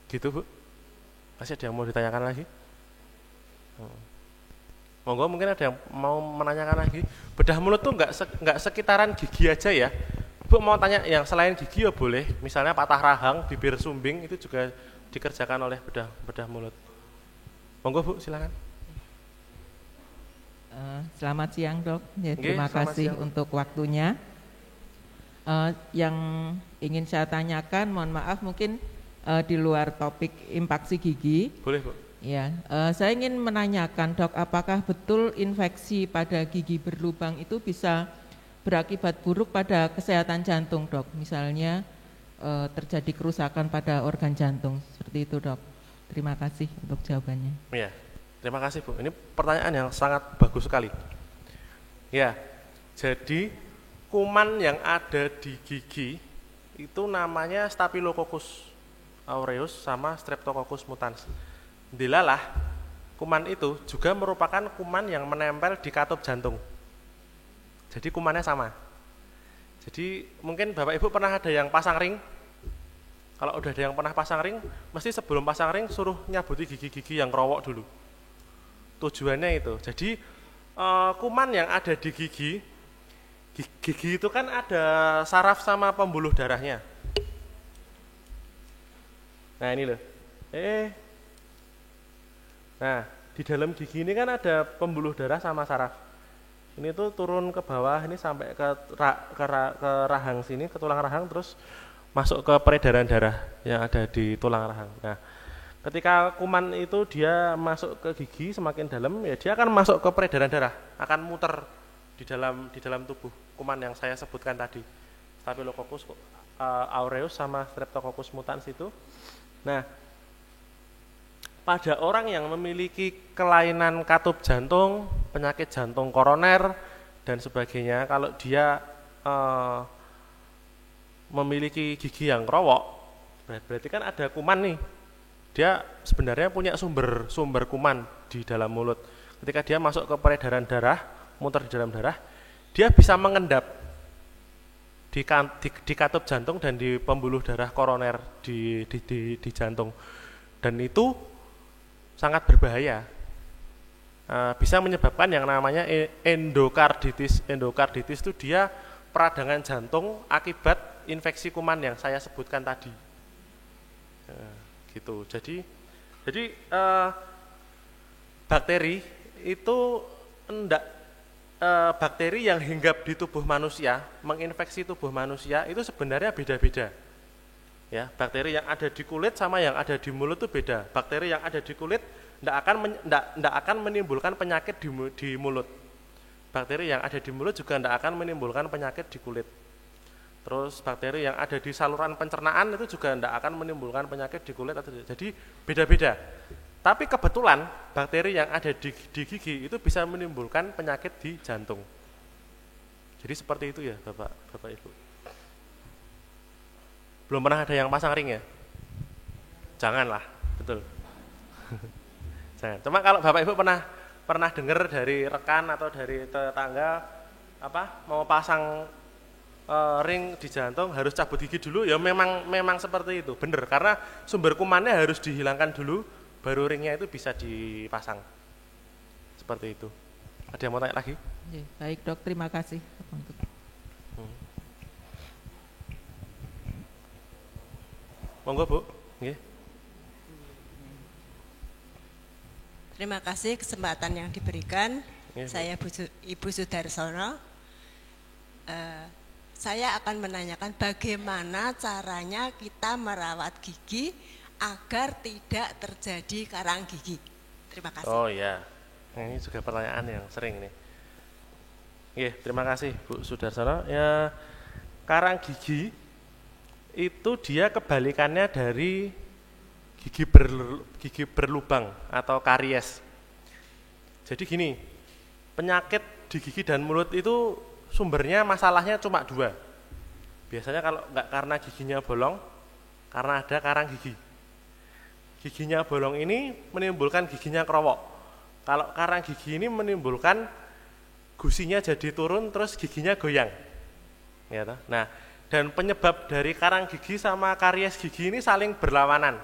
Gitu Bu. Masih ada yang mau ditanyakan lagi? Monggo, mungkin ada yang mau menanyakan lagi. Bedah mulut tuh enggak sekitaran gigi aja ya. Bu mau tanya yang selain gigi ya boleh. Misalnya patah rahang, bibir sumbing itu juga dikerjakan oleh bedah mulut. Monggo Bu, silakan. Selamat siang Dok. Ya, terima kasih siang untuk waktunya. Yang ingin saya tanyakan, mohon maaf mungkin di luar topik infeksi gigi. Boleh Bu. Ya, saya ingin menanyakan Dok, apakah betul infeksi pada gigi berlubang itu bisa berakibat buruk pada kesehatan jantung Dok? Misalnya terjadi kerusakan pada organ jantung, seperti itu Dok. Terima kasih untuk jawabannya. Iya, terima kasih Bu. Ini pertanyaan yang sangat bagus sekali. Ya, jadi kuman yang ada di gigi itu namanya Staphylococcus aureus sama Streptococcus mutans. Dilalah, kuman itu juga merupakan kuman yang menempel di katup jantung. Jadi kumannya sama. Jadi mungkin Bapak Ibu pernah ada yang pasang ring. Kalau udah ada yang pernah pasang ring, mesti sebelum pasang ring suruh nyabuti gigi-gigi yang rawok dulu. Tujuannya itu. Jadi kuman yang ada di gigi itu kan ada saraf sama pembuluh darahnya. Nah ini loh. Nah di dalam gigi ini kan ada pembuluh darah sama saraf. Ini tuh turun ke bawah, ini sampai ke rahang sini, ke tulang rahang, terus masuk ke peredaran darah yang ada di tulang rahang. Nah, ketika kuman itu dia masuk ke gigi semakin dalam, ya dia akan masuk ke peredaran darah, akan muter di dalam tubuh. Kuman yang saya sebutkan tadi, Staphylococcus aureus sama Streptococcus mutans itu. Nah, pada orang yang memiliki kelainan katup jantung, penyakit jantung koroner dan sebagainya, kalau dia memiliki gigi yang kerowok, berarti kan ada kuman nih. Dia sebenarnya punya sumber kuman di dalam mulut. Ketika dia masuk ke peredaran darah, muter di dalam darah, dia bisa mengendap di katup jantung dan di pembuluh darah koroner di jantung. Dan itu sangat berbahaya. Bisa menyebabkan yang namanya endokarditis. Endokarditis itu dia peradangan jantung akibat infeksi kuman yang saya sebutkan tadi. Gitu. Jadi bakteri itu bakteri yang hinggap di tubuh manusia, menginfeksi tubuh manusia itu sebenarnya beda-beda. Ya, bakteri yang ada di kulit sama yang ada di mulut itu beda. Bakteri yang ada di kulit tidak akan menimbulkan penyakit di mulut. Bakteri yang ada di mulut juga tidak akan menimbulkan penyakit di kulit. Terus bakteri yang ada di saluran pencernaan itu juga tidak akan menimbulkan penyakit di kulit. Jadi beda-beda. Tapi kebetulan bakteri yang ada di gigi itu bisa menimbulkan penyakit di jantung. Jadi seperti itu ya Bapak Ibu. Belum pernah ada yang pasang ring ya? Janganlah, betul. Jangan. Cuma kalau Bapak Ibu pernah dengar dari rekan atau dari tetangga mau pasang ring di jantung harus cabut gigi dulu, ya memang seperti itu, benar. Karena sumber kumannya harus dihilangkan dulu, baru ringnya itu bisa dipasang. Seperti itu. Ada yang mau tanya lagi? Baik Dok, terima kasih. Monggo Bu. Nggih. Terima kasih kesempatan yang diberikan. Saya Ibu Sudarsono. Saya akan menanyakan bagaimana caranya kita merawat gigi agar tidak terjadi karang gigi. Terima kasih. Oh ya, ini juga pertanyaan yang sering nih. Terima kasih Bu Sudarsono. Ya, karang gigi itu dia kebalikannya dari gigi berlubang atau karies. Jadi gini, penyakit di gigi dan mulut itu sumbernya masalahnya cuma dua. Biasanya kalau nggak karena giginya bolong, karena ada karang gigi. Giginya bolong ini menimbulkan giginya kerowok. Kalau karang gigi ini menimbulkan gusinya jadi turun, terus giginya goyang. Ya, nah, dan penyebab dari karang gigi sama karies gigi ini saling berlawanan.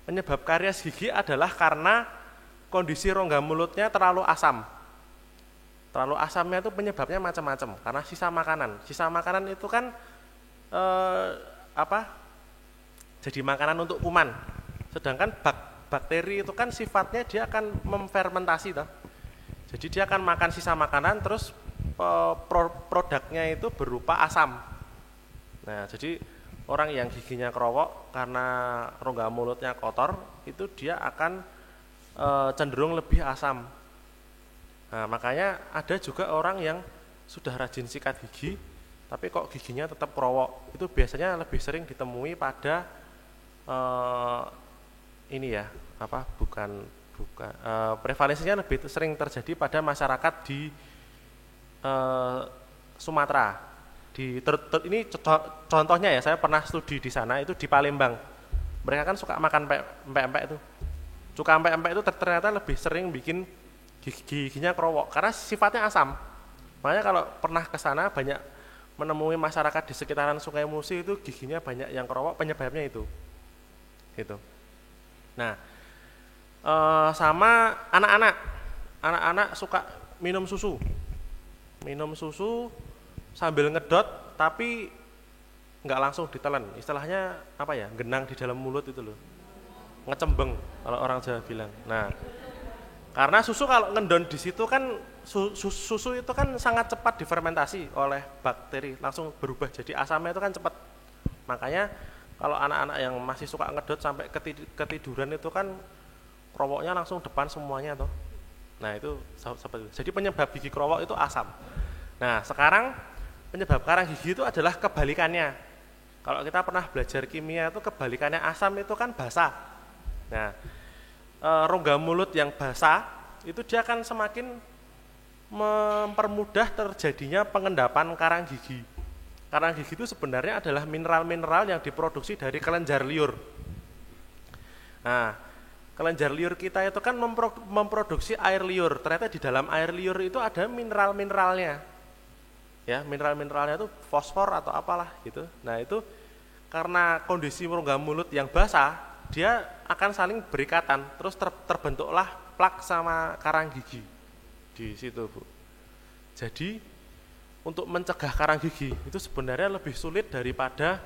Penyebab karies gigi adalah karena kondisi rongga mulutnya terlalu asam. Terlalu asamnya itu penyebabnya macam-macam, karena sisa makanan. Sisa makanan itu kan jadi makanan untuk kuman. Sedangkan bakteri itu kan sifatnya dia akan memfermentasi toh. Jadi dia akan makan sisa makanan terus produknya itu berupa asam. Nah, jadi orang yang giginya kerowok karena rongga mulutnya kotor itu dia akan cenderung lebih asam. Nah, makanya ada juga orang yang sudah rajin sikat gigi tapi kok giginya tetap kerowok. Itu biasanya lebih sering ditemui pada prevalensinya lebih sering terjadi pada masyarakat di Sumatera. Ini contohnya ya, saya pernah studi di sana, itu di Palembang. Mereka kan suka makan empek-empek itu. Cuka empek-empek itu ternyata lebih sering bikin giginya kerowok karena sifatnya asam. Makanya kalau pernah ke sana banyak menemui masyarakat di sekitaran Sungai Musi itu giginya banyak yang kerowok, penyebabnya itu. Gitu. Nah, sama anak-anak suka minum susu sambil ngedot tapi nggak langsung ditelan, istilahnya genang di dalam mulut itu loh, ngecembeng kalau orang Jawa bilang. Nah, karena susu kalau ngendon di situ kan susu itu kan sangat cepat difermentasi oleh bakteri, langsung berubah jadi asamnya itu kan cepat. Makanya kalau anak-anak yang masih suka ngedot sampai ketiduran itu kan kerowoknya langsung depan semuanya toh. Nah, itu seperti itu. Jadi penyebab gigi kerowok itu asam. Nah, sekarang penyebab karang gigi itu adalah kebalikannya. Kalau kita pernah belajar kimia itu kebalikannya asam itu kan basa. Nah, rongga mulut yang basah, itu dia akan semakin mempermudah terjadinya pengendapan karang gigi. Karang gigi itu sebenarnya adalah mineral-mineral yang diproduksi dari kelenjar liur. Nah, kelenjar liur kita itu kan memproduksi air liur. Ternyata di dalam air liur itu ada mineral-mineralnya. Ya, mineral-mineralnya itu fosfor atau apalah gitu. Nah, itu karena kondisi rongga mulut yang basah, dia akan saling berikatan, terus terbentuklah plak sama karang gigi di situ, Bu. Jadi untuk mencegah karang gigi itu sebenarnya lebih sulit daripada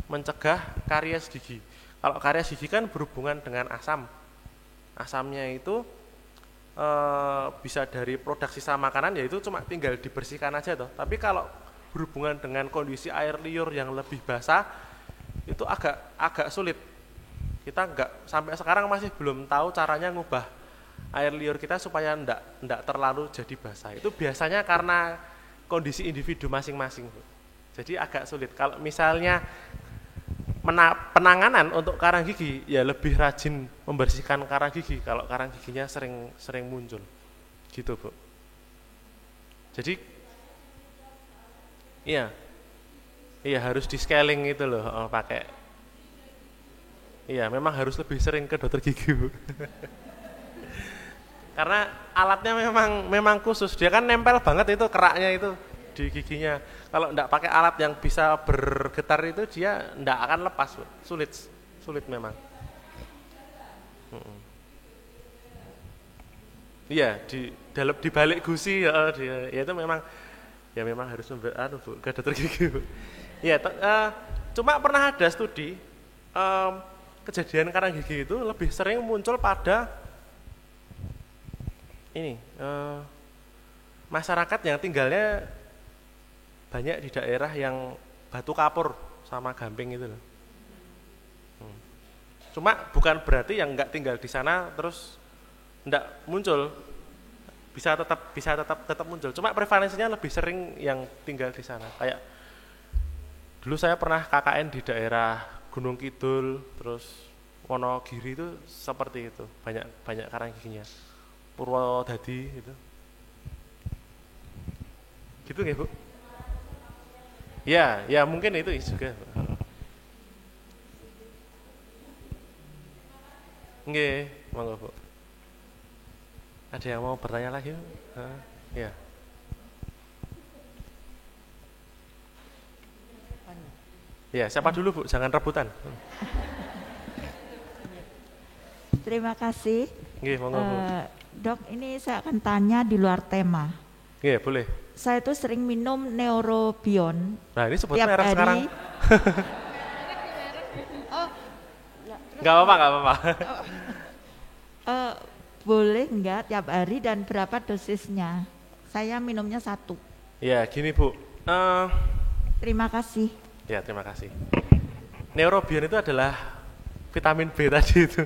mencegah karies gigi. Kalau karies gigi kan berhubungan dengan asam. Asamnya itu bisa dari produk sisa makanan, yaitu cuma tinggal dibersihkan aja toh. Tapi kalau berhubungan dengan kondisi air liur yang lebih basah, itu agak sulit. Kita sampai sekarang masih belum tahu caranya ngubah air liur kita supaya enggak terlalu jadi basah. Itu biasanya karena kondisi individu masing-masing. Jadi agak sulit. Kalau misalnya penanganan untuk karang gigi, ya lebih rajin membersihkan karang gigi kalau karang giginya sering muncul. Gitu, Bu. Jadi iya harus di scaling itu loh, pakai. Iya, memang harus lebih sering ke dokter gigi, Bu. Karena alatnya memang khusus, dia kan nempel banget itu keraknya itu di giginya. Kalau enggak pakai alat yang bisa bergetar itu, dia enggak akan lepas, Bu. Sulit memang. Iya, di balik gusi ya itu memang harus Bu, ke dokter gigi, Bu. Iya, cuma pernah ada studi kejadian karang gigi itu lebih sering muncul pada masyarakat yang tinggalnya banyak di daerah yang batu kapur sama gamping itu loh. Cuma bukan berarti yang enggak tinggal di sana terus enggak muncul, bisa tetap muncul. Cuma prevalensinya lebih sering yang tinggal di sana. Kayak dulu saya pernah KKN di daerah Gunung Kidul, terus Wonogiri itu seperti itu, banyak karang giginya. Purwodadi itu. Gitu nggih, Bu? Ya mungkin itu juga. Nggih, monggo, Bu. Ada yang mau bertanya lagi? Ya. Ya, siapa dulu, Bu? Jangan rebutan. Terima kasih. Nggih, monggo, Bu. Dok, ini saya akan tanya di luar tema. Nggih, boleh. Saya itu sering minum Neurobion. Nah, ini sebut tiap merek hari. sekarang. Enggak apa-apa. Boleh enggak tiap hari dan berapa dosisnya? Saya minumnya 1. Ya, gini, Bu. Terima kasih. Ya, terima kasih. Neurobion itu adalah vitamin B tadi itu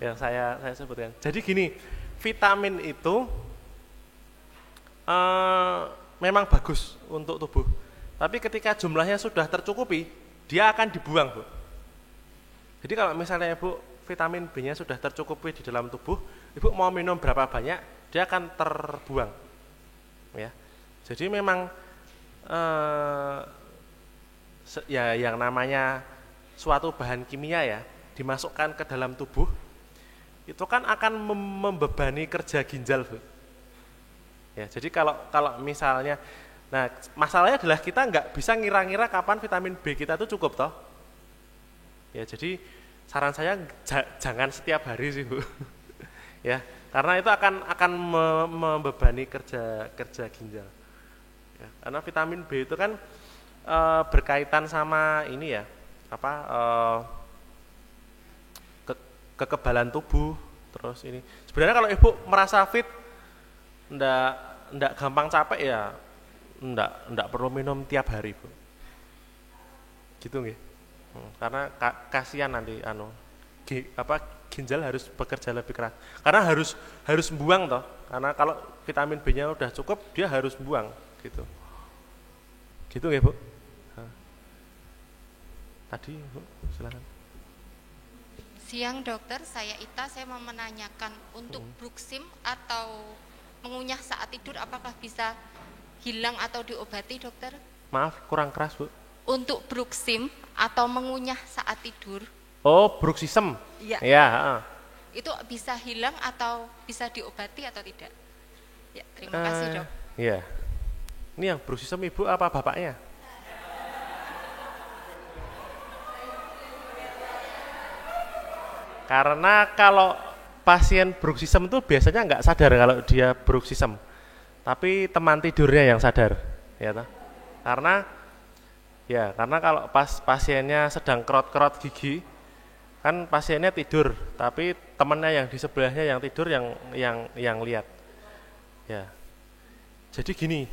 yang saya sebutkan. Jadi gini, vitamin itu memang bagus untuk tubuh. Tapi ketika jumlahnya sudah tercukupi, dia akan dibuang, Bu. Jadi kalau misalnya Ibu vitamin B-nya sudah tercukupi di dalam tubuh, Ibu mau minum berapa banyak, dia akan terbuang. Ya. Jadi memang ya yang namanya suatu bahan kimia ya dimasukkan ke dalam tubuh itu kan akan membebani kerja ginjal, Bu. Ya, jadi kalau misalnya, nah masalahnya adalah kita nggak bisa ngira-ngira kapan vitamin B kita itu cukup toh. Ya, jadi saran saya jangan setiap hari sih, Bu. Ya, karena itu akan membebani kerja ginjal. Ya, karena vitamin B itu kan berkaitan sama ini ya, kekebalan tubuh, terus ini. Sebenarnya kalau Ibu merasa fit, ndak gampang capek ya, ndak perlu minum tiap hari, Bu. Gitu nggih. Karena kasihan nanti ginjal harus bekerja lebih keras. Karena harus buang toh. Karena kalau vitamin B-nya udah cukup, dia harus buang gitu. Gitu nggih, Bu? Tadi, Bu, silakan. Siang dokter, saya Ita, saya mau menanyakan untuk bruksim atau mengunyah saat tidur apakah bisa hilang atau diobati dokter? Maaf, kurang keras Bu. Untuk bruksim atau mengunyah saat tidur. Oh, bruxism. Iya. Ya, Itu bisa hilang atau bisa diobati atau tidak? Ya, terima kasih dok. Iya. Ini yang bruxism ibu apa bapaknya? Karena kalau pasien bruxism itu biasanya nggak sadar kalau dia bruxism, tapi teman tidurnya yang sadar, ya toh? Karena kalau pas pasiennya sedang kerot-kerot gigi, kan pasiennya tidur, tapi temannya yang di sebelahnya yang tidur yang lihat, ya. Jadi gini,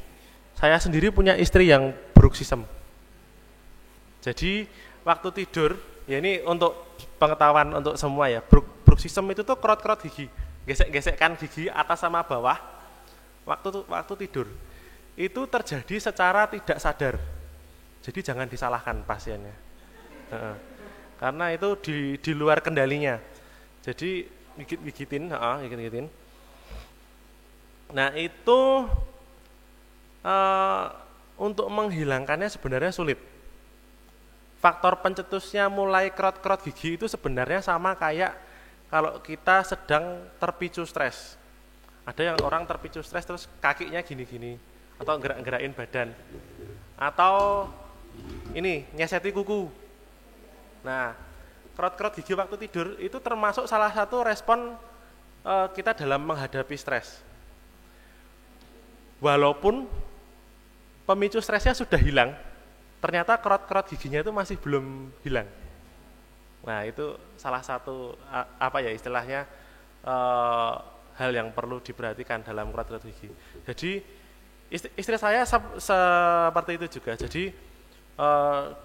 saya sendiri punya istri yang bruxism. Jadi waktu tidur, ya ini untuk pengetahuan untuk semua ya, bruxism itu tuh kerot-kerot gigi, gesek-gesekkan gigi atas sama bawah waktu tidur. Itu terjadi secara tidak sadar. Jadi jangan disalahkan pasiennya. Karena itu di luar kendalinya. Jadi gigitin. Nah itu untuk menghilangkannya sebenarnya sulit. Faktor pencetusnya mulai kerot-kerot gigi itu sebenarnya sama kayak kalau kita sedang terpicu stres. Ada yang orang terpicu stres terus kakinya gini-gini atau gerak-gerakin badan. Atau ini nyeseti kuku. Nah, kerot-kerot gigi waktu tidur itu termasuk salah satu respon kita dalam menghadapi stres. Walaupun pemicu stresnya sudah hilang, ternyata kerot-kerot giginya itu masih belum hilang. Nah itu salah satu istilahnya hal yang perlu diperhatikan dalam kerot-kerot gigi. Jadi istri saya seperti itu juga. Jadi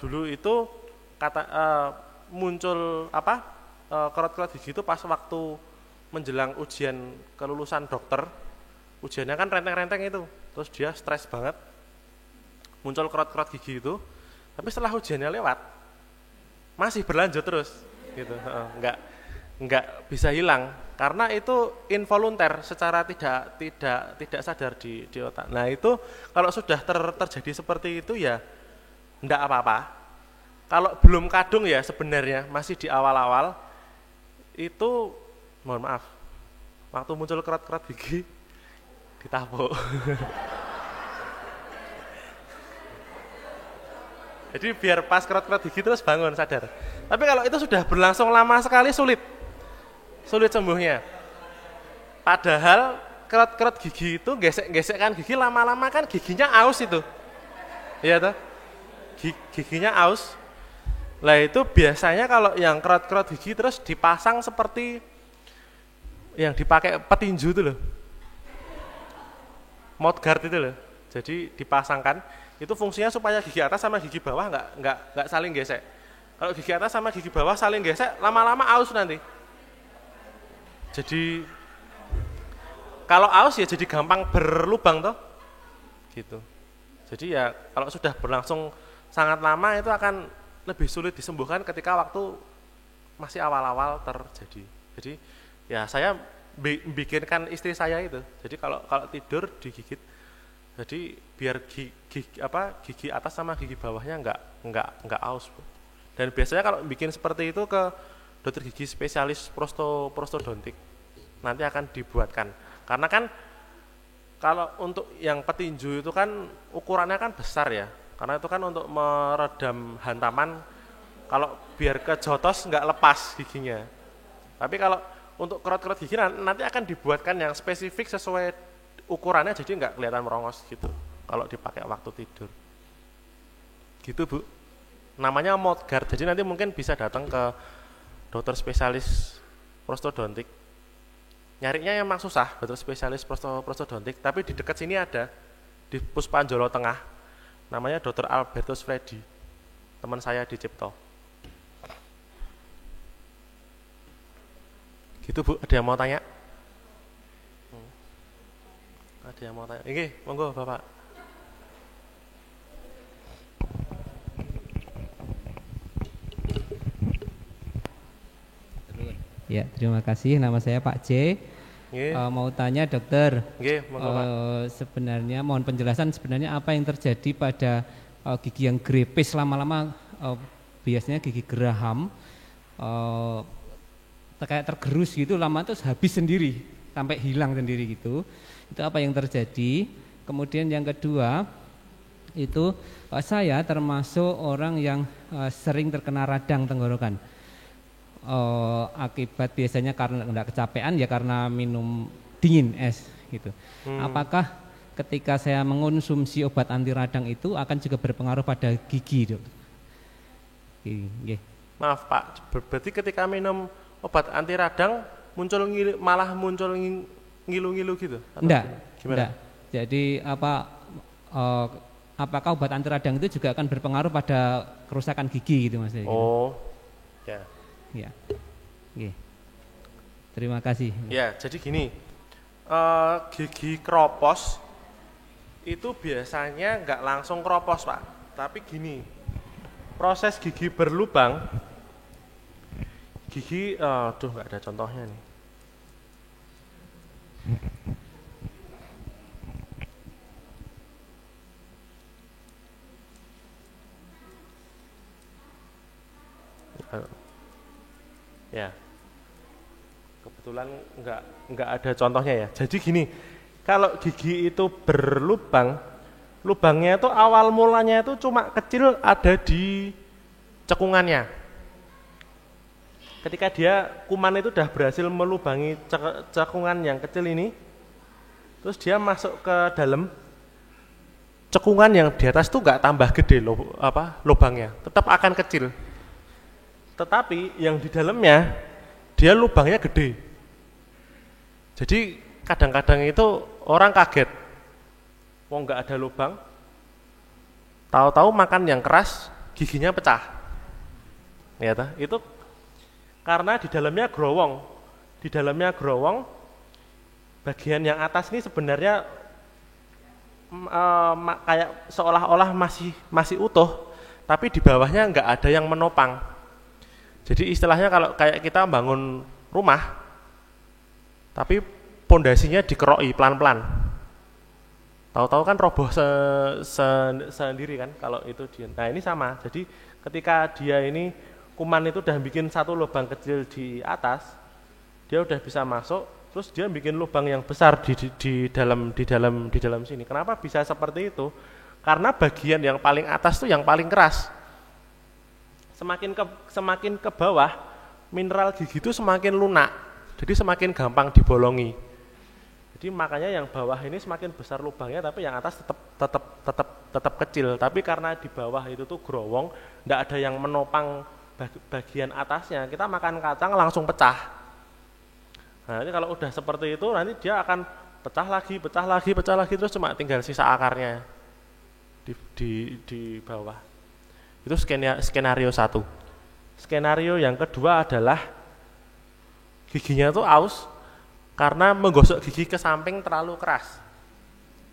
dulu itu muncul kerot-kerot gigi itu pas waktu menjelang ujian kelulusan dokter. Ujiannya kan renteng-renteng itu, terus dia stres banget. Muncul kerot-kerot gigi itu, tapi setelah ujiannya lewat masih berlanjut terus gitu, nggak bisa hilang karena itu involunter, secara tidak sadar di otak. Nah itu kalau sudah terjadi seperti itu ya enggak apa-apa. Kalau belum kadung ya sebenarnya masih di awal-awal itu, mohon maaf, waktu muncul kerot-kerot gigi ditapuk. Jadi biar pas kerot-kerot gigi terus bangun sadar. Tapi kalau itu sudah berlangsung lama sekali sulit sembuhnya. Padahal kerot-kerot gigi itu gesek-gesekkan gigi lama-lama kan giginya aus itu. Iya toh? Giginya aus. Lah itu biasanya kalau yang kerot-kerot gigi terus dipasang seperti yang dipakai petinju itu loh. Mouthguard itu loh. Jadi dipasangkan. Itu fungsinya supaya gigi atas sama gigi bawah nggak saling gesek. Kalau gigi atas sama gigi bawah saling gesek, lama-lama aus nanti. Jadi kalau aus ya jadi gampang berlubang toh, gitu. Jadi ya kalau sudah berlangsung sangat lama itu akan lebih sulit disembuhkan ketika waktu masih awal-awal terjadi. Jadi ya saya bikinkan istri saya itu. Jadi kalau tidur digigit. Jadi biar gigi atas sama gigi bawahnya nggak aus, Bu. Dan biasanya kalau bikin seperti itu ke dokter gigi spesialis prostodontik nanti akan dibuatkan. Karena kan kalau untuk yang petinju itu kan ukurannya kan besar ya. Karena itu kan untuk meredam hantaman, kalau biar kejotos nggak lepas giginya. Tapi kalau untuk kerot-kerot gigi nanti akan dibuatkan yang spesifik sesuai ukurannya, jadi nggak kelihatan merongos gitu kalau dipakai waktu tidur gitu Bu. Namanya mouthguard. Jadi nanti mungkin bisa datang ke dokter spesialis prostodontik. Nyarinya emang susah, dokter spesialis prostodontik, tapi di dekat sini ada di Puspanjolo Tengah, namanya Dr. Albertus Freddy, teman saya di Cipto gitu Bu. Ada yang mau tanya? Ada yang mau tanya? Oke, monggo Bapak. Terus Ya, terima kasih. Nama saya Pak J. Mau tanya dokter, sebenarnya mohon penjelasan sebenarnya apa yang terjadi pada gigi yang grepes lama-lama, biasanya gigi geraham, kayak tergerus gitu, lama terus habis sendiri sampai hilang sendiri gitu. Itu apa yang terjadi? Kemudian yang kedua itu saya termasuk orang yang sering terkena radang tenggorokan. Akibat biasanya karena enggak kecapean ya karena minum dingin es gitu. Apakah ketika saya mengonsumsi obat anti radang itu akan juga berpengaruh pada gigi, Dok? Maaf Pak, berarti ketika minum obat anti radang malah muncul ngilu-ngilu gitu? Enggak. Jadi apakah obat anti radang itu juga akan berpengaruh pada kerusakan gigi gitu Mas? Oh, ya. Ya, terima kasih. Ya, jadi gini, gigi kropos itu biasanya nggak langsung kropos Pak, tapi gini, proses gigi berlubang, nggak ada contohnya nih. Ya, kebetulan nggak ada contohnya ya. Jadi gini, kalau gigi itu berlubang, lubangnya itu awal mulanya itu cuma kecil ada di cekungannya. Ketika kuman itu udah berhasil melubangi cekungan yang kecil ini, terus dia masuk ke dalam cekungan yang di atas itu nggak tambah gede lubangnya, tetap akan kecil. Tetapi yang di dalamnya dia lubangnya gede. Jadi kadang-kadang itu orang kaget, nggak ada lubang, tahu-tahu makan yang keras giginya pecah. Ya, itu karena di dalamnya growong. Di dalamnya growong, bagian yang atas ini sebenarnya kayak seolah-olah masih utuh, tapi di bawahnya nggak ada yang menopang. Jadi istilahnya kalau kayak kita bangun rumah, tapi pondasinya dikeroki pelan-pelan. Tahu-tahu kan roboh sendiri kan kalau itu dia. Nah ini sama, jadi ketika dia ini kuman itu udah bikin satu lubang kecil di atas, dia udah bisa masuk, terus dia bikin lubang yang besar di dalam sini. Kenapa bisa seperti itu? Karena bagian yang paling atas tuh yang paling keras. Semakin ke bawah, mineral gigi itu semakin lunak, jadi semakin gampang dibolongi. Jadi makanya yang bawah ini semakin besar lubangnya, tapi yang atas tetap kecil. Tapi karena di bawah itu tuh growong, tidak ada yang menopang bagian atasnya. Kita makan kacang langsung pecah. Nah ini kalau udah seperti itu, nanti dia akan pecah lagi, terus cuma tinggal sisa akarnya di bawah. Itu skenario 1. Skenario yang kedua adalah giginya itu aus karena menggosok gigi ke samping terlalu keras.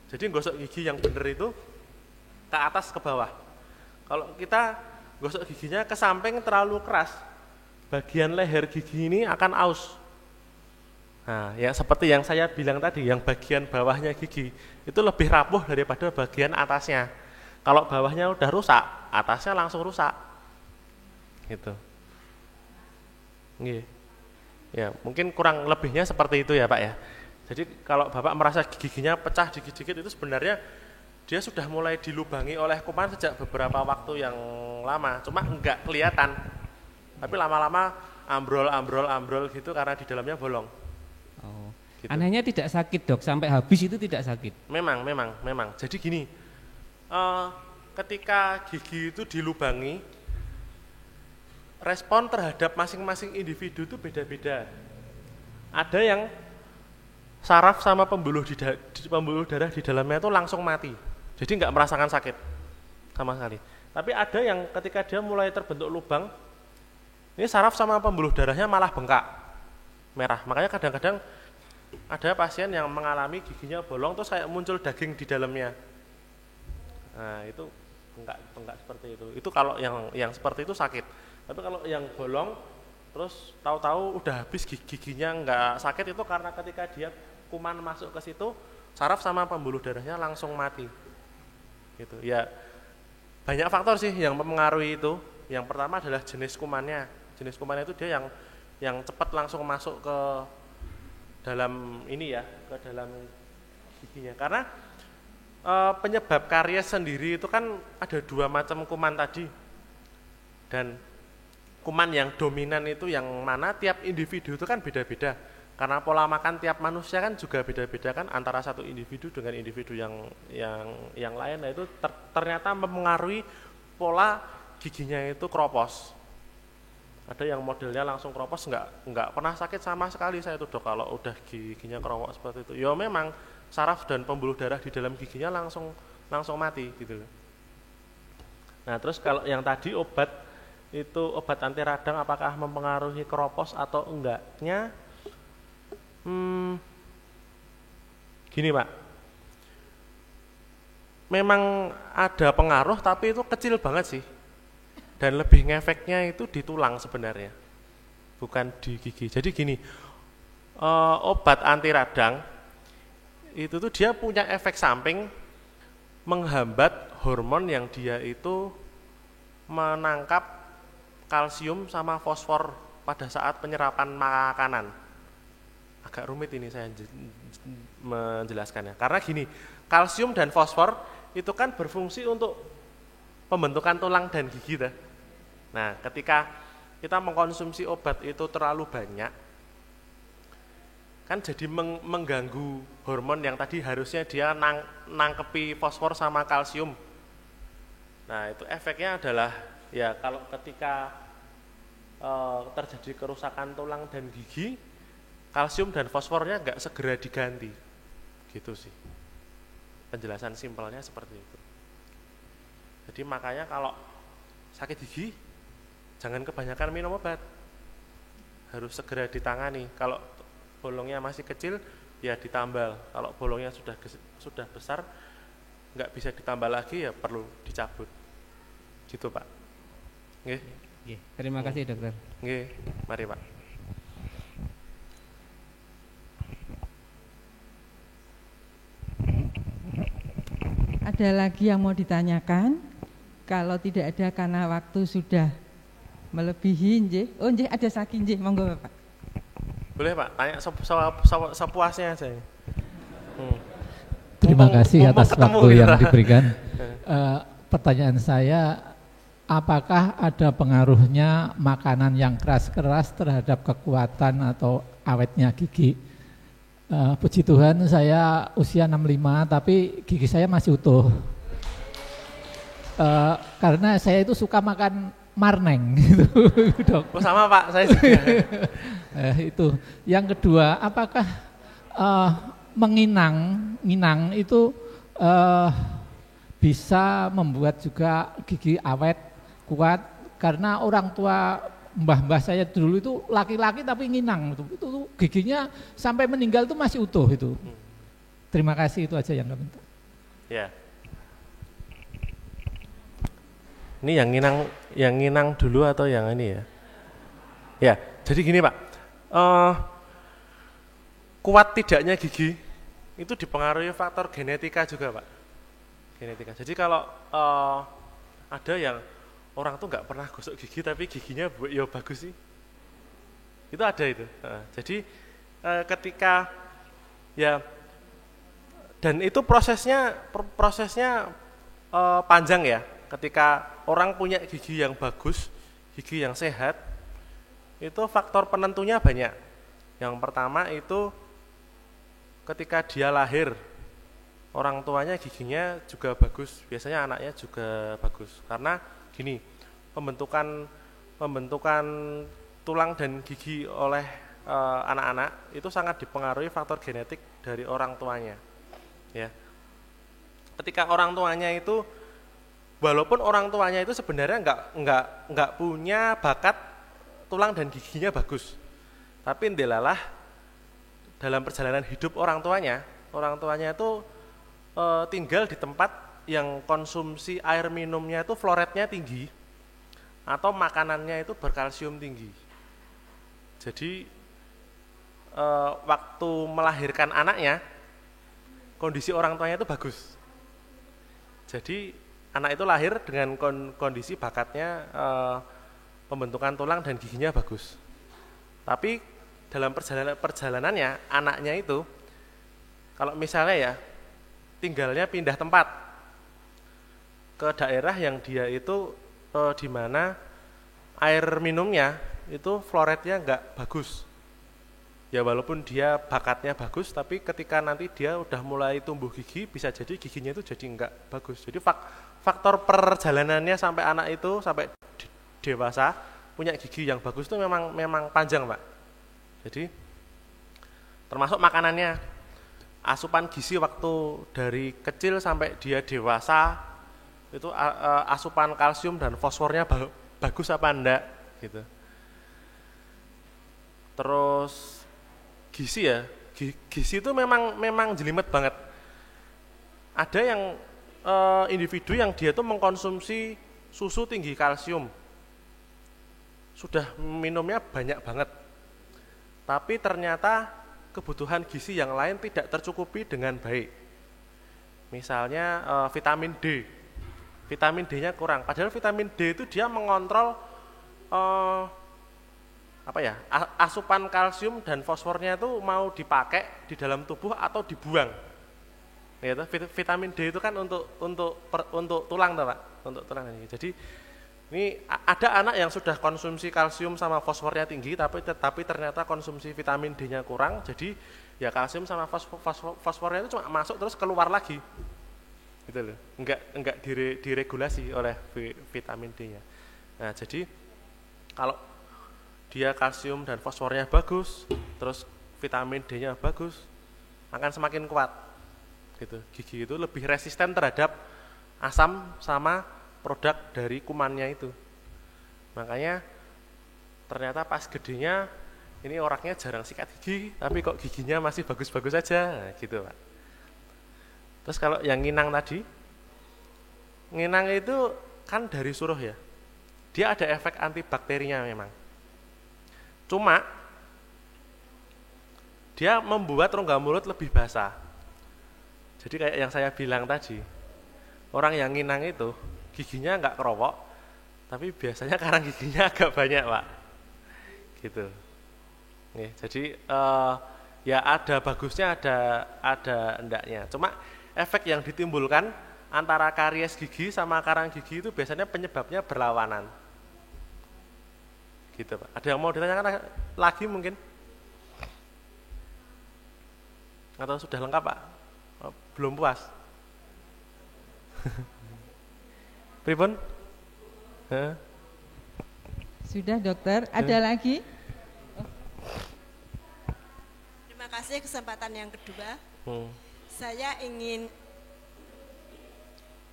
Jadi gosok gigi yang benar itu ke atas ke bawah. Kalau kita gosok giginya ke samping terlalu keras, bagian leher gigi ini akan aus. Nah, yang seperti yang saya bilang tadi, yang bagian bawahnya gigi itu lebih rapuh daripada bagian atasnya. Kalau bawahnya udah rusak, atasnya langsung rusak. Gitu. Ya, mungkin kurang lebihnya seperti itu ya, Pak ya. Jadi kalau Bapak merasa giginya pecah dikit-dikit itu sebenarnya dia sudah mulai dilubangi oleh kuman sejak beberapa waktu yang lama, cuma enggak kelihatan. Tapi lama-lama ambrol gitu karena di dalamnya bolong. Oh. Gitu. Anehnya tidak sakit, Dok, sampai habis itu tidak sakit. Memang. Jadi gini, ketika gigi itu dilubangi, respon terhadap masing-masing individu itu beda-beda. Ada yang saraf sama pembuluh darah di dalamnya itu langsung mati, jadi nggak merasakan sakit sama sekali. Tapi ada yang ketika dia mulai terbentuk lubang, ini saraf sama pembuluh darahnya malah bengkak, merah. Makanya kadang-kadang ada pasien yang mengalami giginya bolong terus kayak muncul daging di dalamnya. Nah itu enggak seperti itu. Itu kalau yang seperti itu sakit. Tapi kalau yang bolong terus tahu-tahu udah habis giginya nggak sakit, itu karena ketika dia kuman masuk ke situ, saraf sama pembuluh darahnya langsung mati. Gitu. Ya banyak faktor sih yang mempengaruhi itu. Yang pertama adalah jenis kumannya. Jenis kumannya itu dia yang cepat langsung masuk ke dalam ini ya, ke dalam giginya. Karena penyebab karies sendiri itu kan ada 2 macam kuman tadi. Dan kuman yang dominan itu yang mana tiap individu itu kan beda-beda. Karena pola makan tiap manusia kan juga beda-beda kan antara satu individu dengan individu yang lain. Nah itu ternyata mempengaruhi pola giginya itu kropos. Ada yang modelnya langsung kropos, nggak pernah sakit sama sekali saya tuh dok kalau udah giginya kropos seperti itu. Ya memang saraf dan pembuluh darah di dalam giginya langsung mati gitu. Nah terus kalau yang tadi obat anti radang apakah mempengaruhi kropos atau enggaknya? Gini Pak, memang ada pengaruh tapi itu kecil banget sih, dan lebih ngefeknya itu di tulang sebenarnya, bukan di gigi. Jadi gini, obat anti radang itu tuh dia punya efek samping menghambat hormon yang dia itu menangkap kalsium sama fosfor pada saat penyerapan makanan. Agak rumit ini saya menjelaskannya. Karena gini, kalsium dan fosfor itu kan berfungsi untuk pembentukan tulang dan gigi. Nah, ketika kita mengkonsumsi obat itu terlalu banyak, kan jadi mengganggu hormon yang tadi harusnya dia nangkepi fosfor sama kalsium. Nah, itu efeknya adalah ya kalau ketika terjadi kerusakan tulang dan gigi, kalsium dan fosfornya nggak segera diganti, gitu sih. Penjelasan simpelnya seperti itu. Jadi makanya kalau sakit gigi, jangan kebanyakan minum obat, harus segera ditangani. Kalau bolongnya masih kecil, ya ditambal. Kalau bolongnya sudah besar, nggak bisa ditambal lagi, ya perlu dicabut. Gitu Pak. Nggih. Terima kasih dokter. Nggih, mari Pak. Ada lagi yang mau ditanyakan? Kalau tidak ada karena waktu sudah melebihi, nggih. Oh nggih, ada lagi nggih, monggo Bapak. Boleh Pak, tanya sepuasnya aja. Terima kasih atas waktu yang diberikan. Pertanyaan saya, apakah ada pengaruhnya makanan yang keras-keras terhadap kekuatan atau awetnya gigi? Puji Tuhan saya usia 65 tapi gigi saya masih utuh. Karena saya itu suka makan marneng gitu, Dok. Oh sama Pak, saya juga. Itu. Yang kedua, apakah menginang itu bisa membuat juga gigi awet, kuat? Karena orang tua mbah-mbah saya dulu itu laki-laki tapi nginang, itu giginya sampai meninggal itu masih utuh itu. Terima kasih, itu aja yang kami minta. Ya. Ini yang nginang dulu atau yang ini ya? Ya, jadi gini Pak, kuat tidaknya gigi itu dipengaruhi faktor genetika juga Pak. Genetika. Jadi kalau ada yang orang tuh nggak pernah gosok gigi tapi giginya ya bagus sih, itu ada itu. Jadi ketika ya, dan itu prosesnya panjang ya. Ketika orang punya gigi yang bagus, gigi yang sehat, itu faktor penentunya banyak. Yang pertama itu ketika dia lahir, orang tuanya giginya juga bagus, biasanya anaknya juga bagus. Karena gini, pembentukan tulang dan gigi oleh anak-anak itu sangat dipengaruhi faktor genetik dari orang tuanya. Ya. Ketika orang tuanya itu, walaupun orang tuanya itu sebenarnya nggak punya bakat tulang dan giginya bagus, tapi ndelalah dalam perjalanan hidup orang tuanya itu tinggal di tempat yang konsumsi air minumnya itu fluoridnya tinggi atau makanannya itu berkalsium tinggi. Jadi waktu melahirkan anaknya, kondisi orang tuanya itu bagus. Jadi anak itu lahir dengan kondisi bakatnya pembentukan tulang dan giginya bagus. Tapi dalam perjalanannya anaknya itu, kalau misalnya ya tinggalnya pindah tempat ke daerah yang dia itu di mana air minumnya itu floretnya enggak bagus. Ya walaupun dia bakatnya bagus, tapi ketika nanti dia udah mulai tumbuh gigi, bisa jadi giginya itu jadi enggak bagus. Jadi faktor perjalanannya sampai anak itu sampai dewasa punya gigi yang bagus itu memang panjang, Pak. Jadi termasuk makanannya, asupan gizi waktu dari kecil sampai dia dewasa itu asupan kalsium dan fosfornya bagus apa enggak gitu. Terus gizi ya, gizi itu memang jelimet banget. Ada yang individu yang dia tuh mengkonsumsi susu tinggi kalsium, sudah minumnya banyak banget, tapi ternyata kebutuhan gizi yang lain tidak tercukupi dengan baik. Misalnya vitamin D-nya kurang. Padahal vitamin D itu dia mengontrol asupan kalsium dan fosfornya itu mau dipakai di dalam tubuh atau dibuang. Ya, vitamin D itu kan untuk tulang, Pak, untuk tulang. Jadi ini ada anak yang sudah konsumsi kalsium sama fosfornya tinggi, tapi ternyata konsumsi vitamin D-nya kurang. Jadi ya kalsium sama fosfornya itu cuma masuk terus keluar lagi, gitu loh. Enggak diregulasi oleh vitamin D-nya. Nah, jadi kalau dia kalsium dan fosfornya bagus, terus vitamin D-nya bagus, akan semakin kuat. Gitu. Gigi itu lebih resisten terhadap asam sama produk dari kumannya itu. Makanya ternyata pas gedenya ini orangnya jarang sikat gigi, tapi kok giginya masih bagus-bagus saja, nah, gitu, Pak. Terus kalau yang nginang tadi, nginang itu kan dari suruh ya, dia ada efek antibakterinya memang. Cuma dia membuat rongga mulut lebih basah. Jadi kayak yang saya bilang tadi, orang yang nginang itu giginya enggak kerowok, tapi biasanya karang giginya agak banyak, Pak. Gitu. Nih, jadi ya ada bagusnya, ada endaknya. Cuma efek yang ditimbulkan antara karies gigi sama karang gigi itu biasanya penyebabnya berlawanan. Gitu, Pak. Ada yang mau ditanyakan lagi mungkin? Atau sudah lengkap, Pak? Oh, belum puas? Pripun? Sudah, Dokter. Ada lagi? Terima kasih kesempatan yang kedua. Saya ingin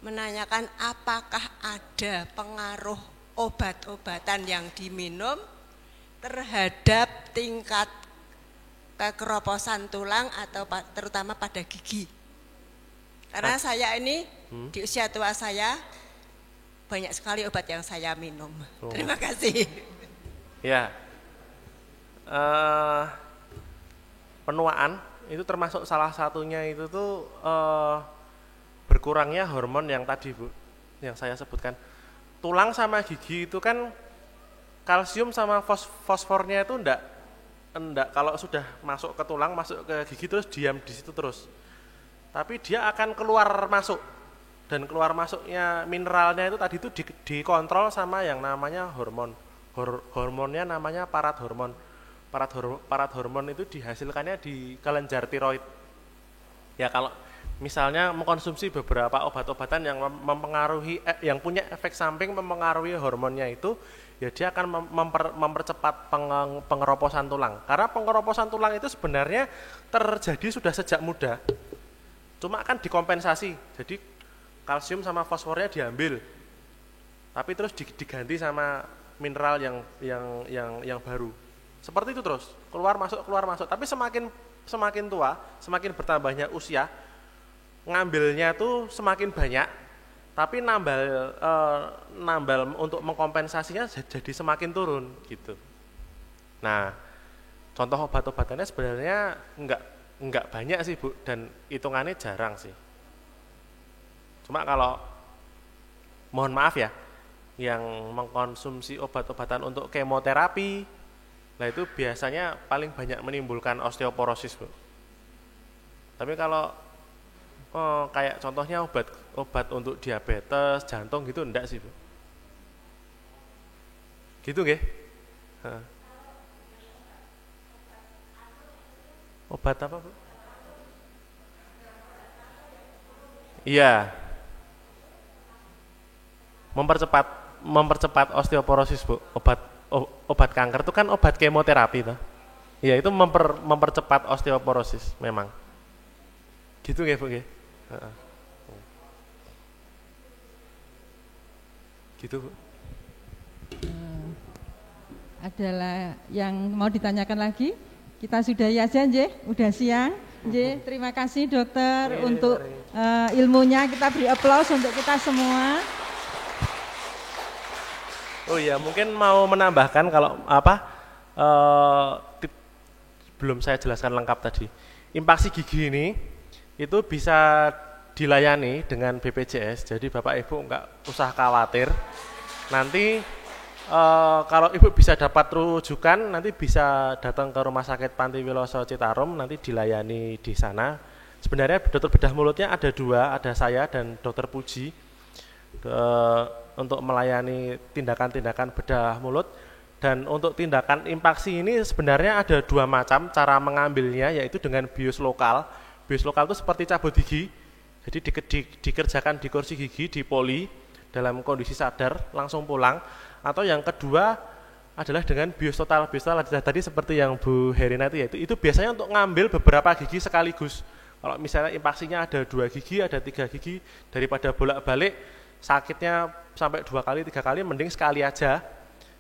menanyakan apakah ada pengaruh obat-obatan yang diminum terhadap tingkat kekeroposan tulang atau terutama pada gigi. Karena saya ini di usia tua saya banyak sekali obat yang saya minum. Terima kasih. Ya, penuaan itu termasuk salah satunya itu tuh berkurangnya hormon yang tadi, Bu, yang saya sebutkan. Tulang sama gigi itu kan kalsium sama fosfornya itu enggak kalau sudah masuk ke tulang, masuk ke gigi terus diam di situ terus. Tapi dia akan keluar masuk, dan keluar masuknya mineralnya itu tadi itu dikontrol sama yang namanya hormon. Hormonnya namanya parat hormon. Parat hormon itu dihasilkannya di kelenjar tiroid. Ya kalau misalnya mengkonsumsi beberapa obat-obatan yang mempengaruhi yang punya efek samping mempengaruhi hormonnya itu, ya dia akan mempercepat pengeroposan tulang. Karena pengeroposan tulang itu sebenarnya terjadi sudah sejak muda. Cuma kan dikompensasi. Jadi kalsium sama fosfornya diambil. Tapi terus diganti sama mineral yang baru. Seperti itu terus, keluar masuk. Tapi semakin tua, semakin bertambahnya usia, ngambilnya tuh semakin banyak, tapi nambal untuk mengkompensasinya jadi semakin turun gitu. Nah, contoh obat-obatannya sebenarnya enggak banyak sih Bu, dan hitungannya jarang sih. Cuma kalau mohon maaf ya, yang mengkonsumsi obat-obatan untuk kemoterapi, nah itu biasanya paling banyak menimbulkan osteoporosis Bu. Tapi kalau kayak contohnya obat untuk diabetes, jantung gitu enggak sih Bu. Gitu nggih? Obat apa Bu? Iya. Mempercepat osteoporosis Bu. Obat kanker itu kan obat kemoterapi toh. Iya, itu mempercepat osteoporosis memang. Gitu nggih Bu nggih? Gitu Bu. Adalah yang mau ditanyakan lagi? Kita sudahi aja nggih, udah siang. Nggih, terima kasih dokter untuk ilmunya. Kita beri aplaus untuk kita semua. Oh iya, mungkin mau menambahkan kalau belum saya jelaskan lengkap tadi. Impaksi gigi ini itu bisa dilayani dengan BPJS. Jadi Bapak Ibu enggak usah khawatir. Nanti kalau Ibu bisa dapat rujukan, nanti bisa datang ke Rumah Sakit Panti Wiloso Citarum, nanti dilayani di sana. Sebenarnya dokter bedah mulutnya ada 2, ada saya dan dokter Puji untuk melayani tindakan-tindakan bedah mulut. Dan untuk tindakan impaksi ini sebenarnya ada 2 macam cara mengambilnya, yaitu dengan bius lokal. Bius lokal itu seperti cabut gigi, jadi dikerjakan di kursi gigi, di poli, dalam kondisi sadar, langsung pulang. Atau yang kedua adalah dengan bius total. Bius total tadi seperti yang Bu Herina itu biasanya untuk ngambil beberapa gigi sekaligus. Kalau misalnya impaksinya ada 2 gigi, ada 3 gigi, daripada bolak-balik sakitnya sampai 2 kali, 3 kali, mending sekali aja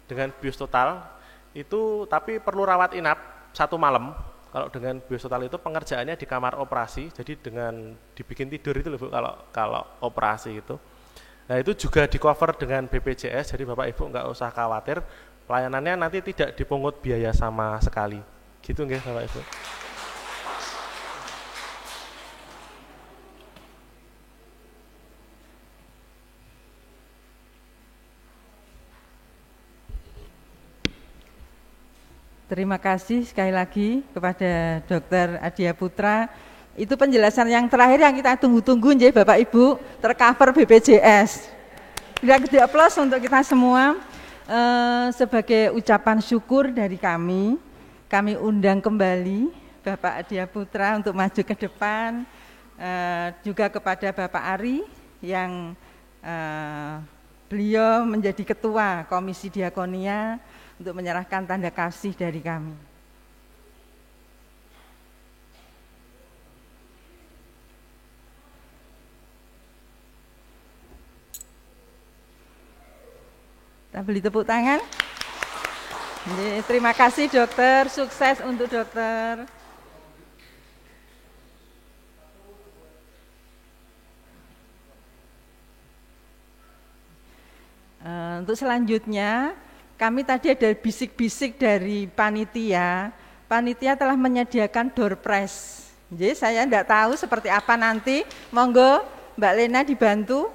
dengan bius total. Itu tapi perlu rawat inap 1 malam. Kalau dengan bius total itu pengerjaannya di kamar operasi, jadi dengan dibikin tidur itu loh Bu, kalau operasi itu. Nah itu juga di cover dengan BPJS, jadi Bapak Ibu nggak usah khawatir, pelayanannya nanti tidak dipungut biaya sama sekali. Gitu nggih Bapak Ibu. Terima kasih sekali lagi kepada Dr. Adia Putra. Itu penjelasan yang terakhir yang kita tunggu-tunggu nggih Bapak Ibu, tercover BPJS. Kita aplaus untuk kita semua. Sebagai ucapan syukur dari kami undang kembali Bapak Adia Putra untuk maju ke depan, juga kepada Bapak Ari yang beliau menjadi ketua Komisi Diakonia untuk menyerahkan tanda kasih dari kami. Kita beri tepuk tangan. Terima kasih dokter, sukses untuk dokter. Untuk selanjutnya, kami tadi ada bisik-bisik dari panitia. Panitia telah menyediakan door prize. Jadi saya tidak tahu seperti apa nanti. Monggo Mbak Lena dibantu.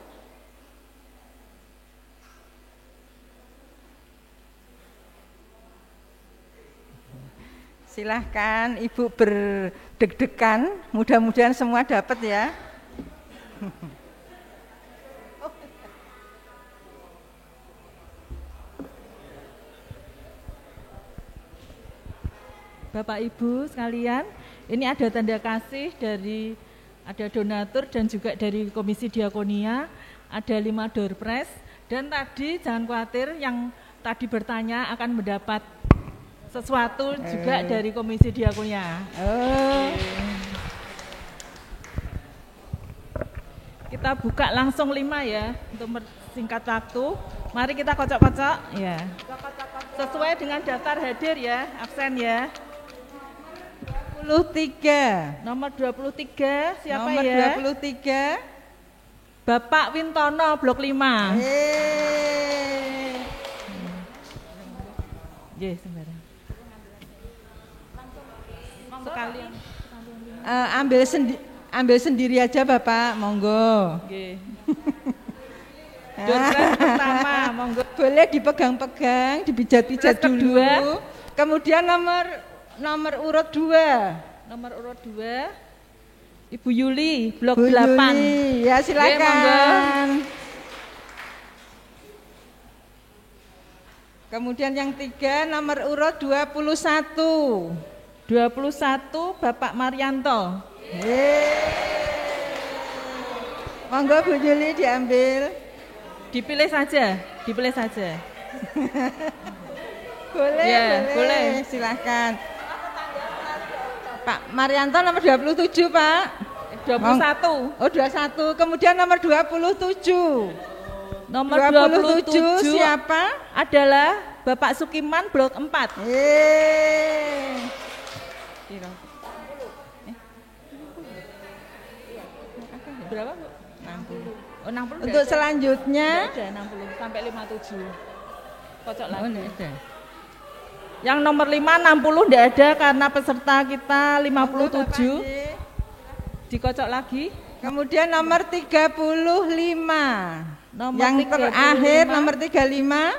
Silahkan Ibu berdeg-degan, mudah-mudahan semua dapat ya. Bapak Ibu sekalian, ini ada tanda kasih ada donatur dan juga dari Komisi Diakonia, ada 5 door prize, dan tadi jangan khawatir yang tadi bertanya akan mendapat sesuatu juga dari Komisi Diakonia. Kita buka langsung 5 ya untuk singkat waktu. Mari kita kocok-kocok ya. Sesuai dengan daftar hadir ya, absen ya. 23. Nomor 23 siapa Nomor ya? 23 Bapak Wintono blok 5. Yes, sembarang. sekalian. Ambil sendiri aja Bapak, monggo. Nggih. Door prize pertama, monggo. Boleh dipegang-pegang, dipijat-pijat dulu. Kedua. Kemudian nomor urut 2. Nomor urut 2 Ibu Yuli, blok Bu 8. Yuli, ya silakan. Kemudian yang 3 nomor urut 21. 21 Bapak Marianto. Monggo Bu Yuli diambil. Dipilih saja. Boleh, Ya, boleh. Silakan. Pak Marianto nomor 27, Pak. 21. Oh, 21. Kemudian nomor 27. Nomor 27 siapa? Adalah Bapak Sukiman, blok 4. Berapa, Bu? 60. Oh, 60. Untuk selanjutnya ada 60 sampai 57. Kocok lagi. Oh, ada. Yang nomor 5 60 enggak ada karena peserta kita 57. Dikocok lagi. Kemudian nomor 35. Nomor yang 35. terakhir nomor 35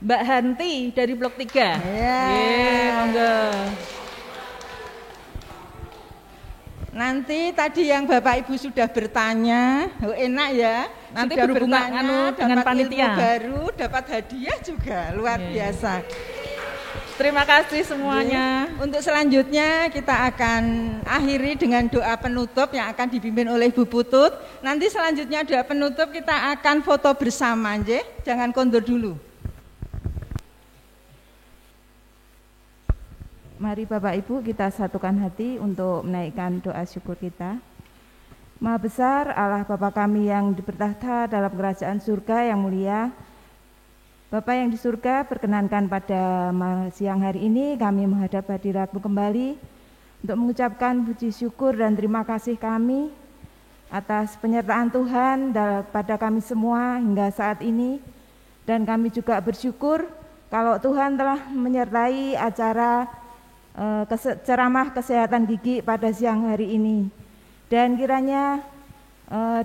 Mbak Hanti dari blok 3. Ya. Monggo. Nanti tadi yang Bapak Ibu sudah bertanya, enak ya. Nanti sudah berhubungan dengan dapat panitia. ilmu baru, dapat hadiah juga, luar biasa. Terima kasih semuanya. Untuk selanjutnya kita akan akhiri dengan doa penutup yang akan dipimpin oleh Bu Putut. Nanti selanjutnya doa penutup kita akan foto bersama, nggih. Jangan kondur dulu. Mari Bapak Ibu kita satukan hati untuk menaikkan doa syukur kita. Maha besar Allah Bapa kami yang bertahta dalam kerajaan surga yang mulia. Bapa yang di surga, perkenankan pada siang hari ini kami menghadap hadirat-Mu kembali untuk mengucapkan puji syukur dan terima kasih kami atas penyertaan Tuhan pada kami semua hingga saat ini. Dan kami juga bersyukur kalau Tuhan telah menyertai acara ceramah kesehatan gigi pada siang hari ini. Dan kiranya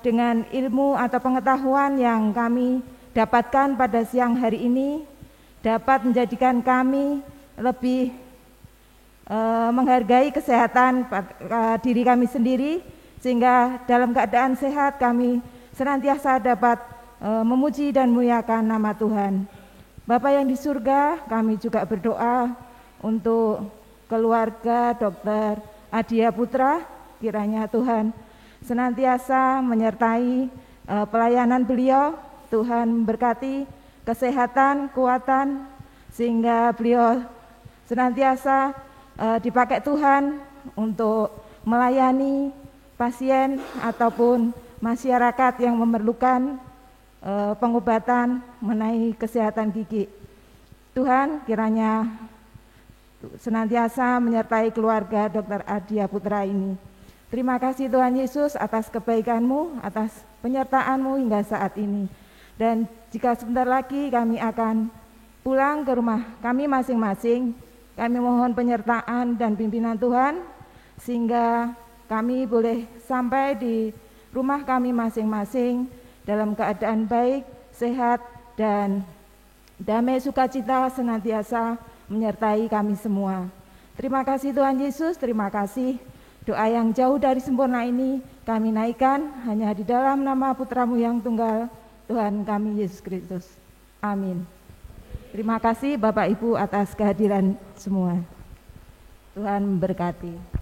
dengan ilmu atau pengetahuan yang kami dapatkan pada siang hari ini dapat menjadikan kami lebih menghargai kesehatan diri kami sendiri, sehingga dalam keadaan sehat kami senantiasa dapat memuji dan memuliakan nama Tuhan. Bapa yang di surga, kami juga berdoa untuk keluarga Dr. Adia Putra, kiranya Tuhan senantiasa menyertai pelayanan beliau. Tuhan memberkati kesehatan, kekuatan, sehingga beliau senantiasa dipakai Tuhan untuk melayani pasien ataupun masyarakat yang memerlukan pengobatan mengenai kesehatan gigi. Tuhan kiranya senantiasa menyertai keluarga Dr. Adia Putra ini. Terima kasih Tuhan Yesus atas kebaikan-Mu, atas penyertaan-Mu hingga saat ini. Dan jika sebentar lagi kami akan pulang ke rumah kami masing-masing, kami mohon penyertaan dan pimpinan Tuhan, sehingga kami boleh sampai di rumah kami masing-masing dalam keadaan baik, sehat, dan damai sukacita senantiasa menyertai kami semua. Terima kasih Tuhan Yesus, terima kasih. Doa yang jauh dari sempurna ini kami naikkan hanya di dalam nama Putra-Mu yang tunggal, Tuhan kami Yesus Kristus. Amin. Terima kasih Bapak Ibu atas kehadiran semua. Tuhan memberkati.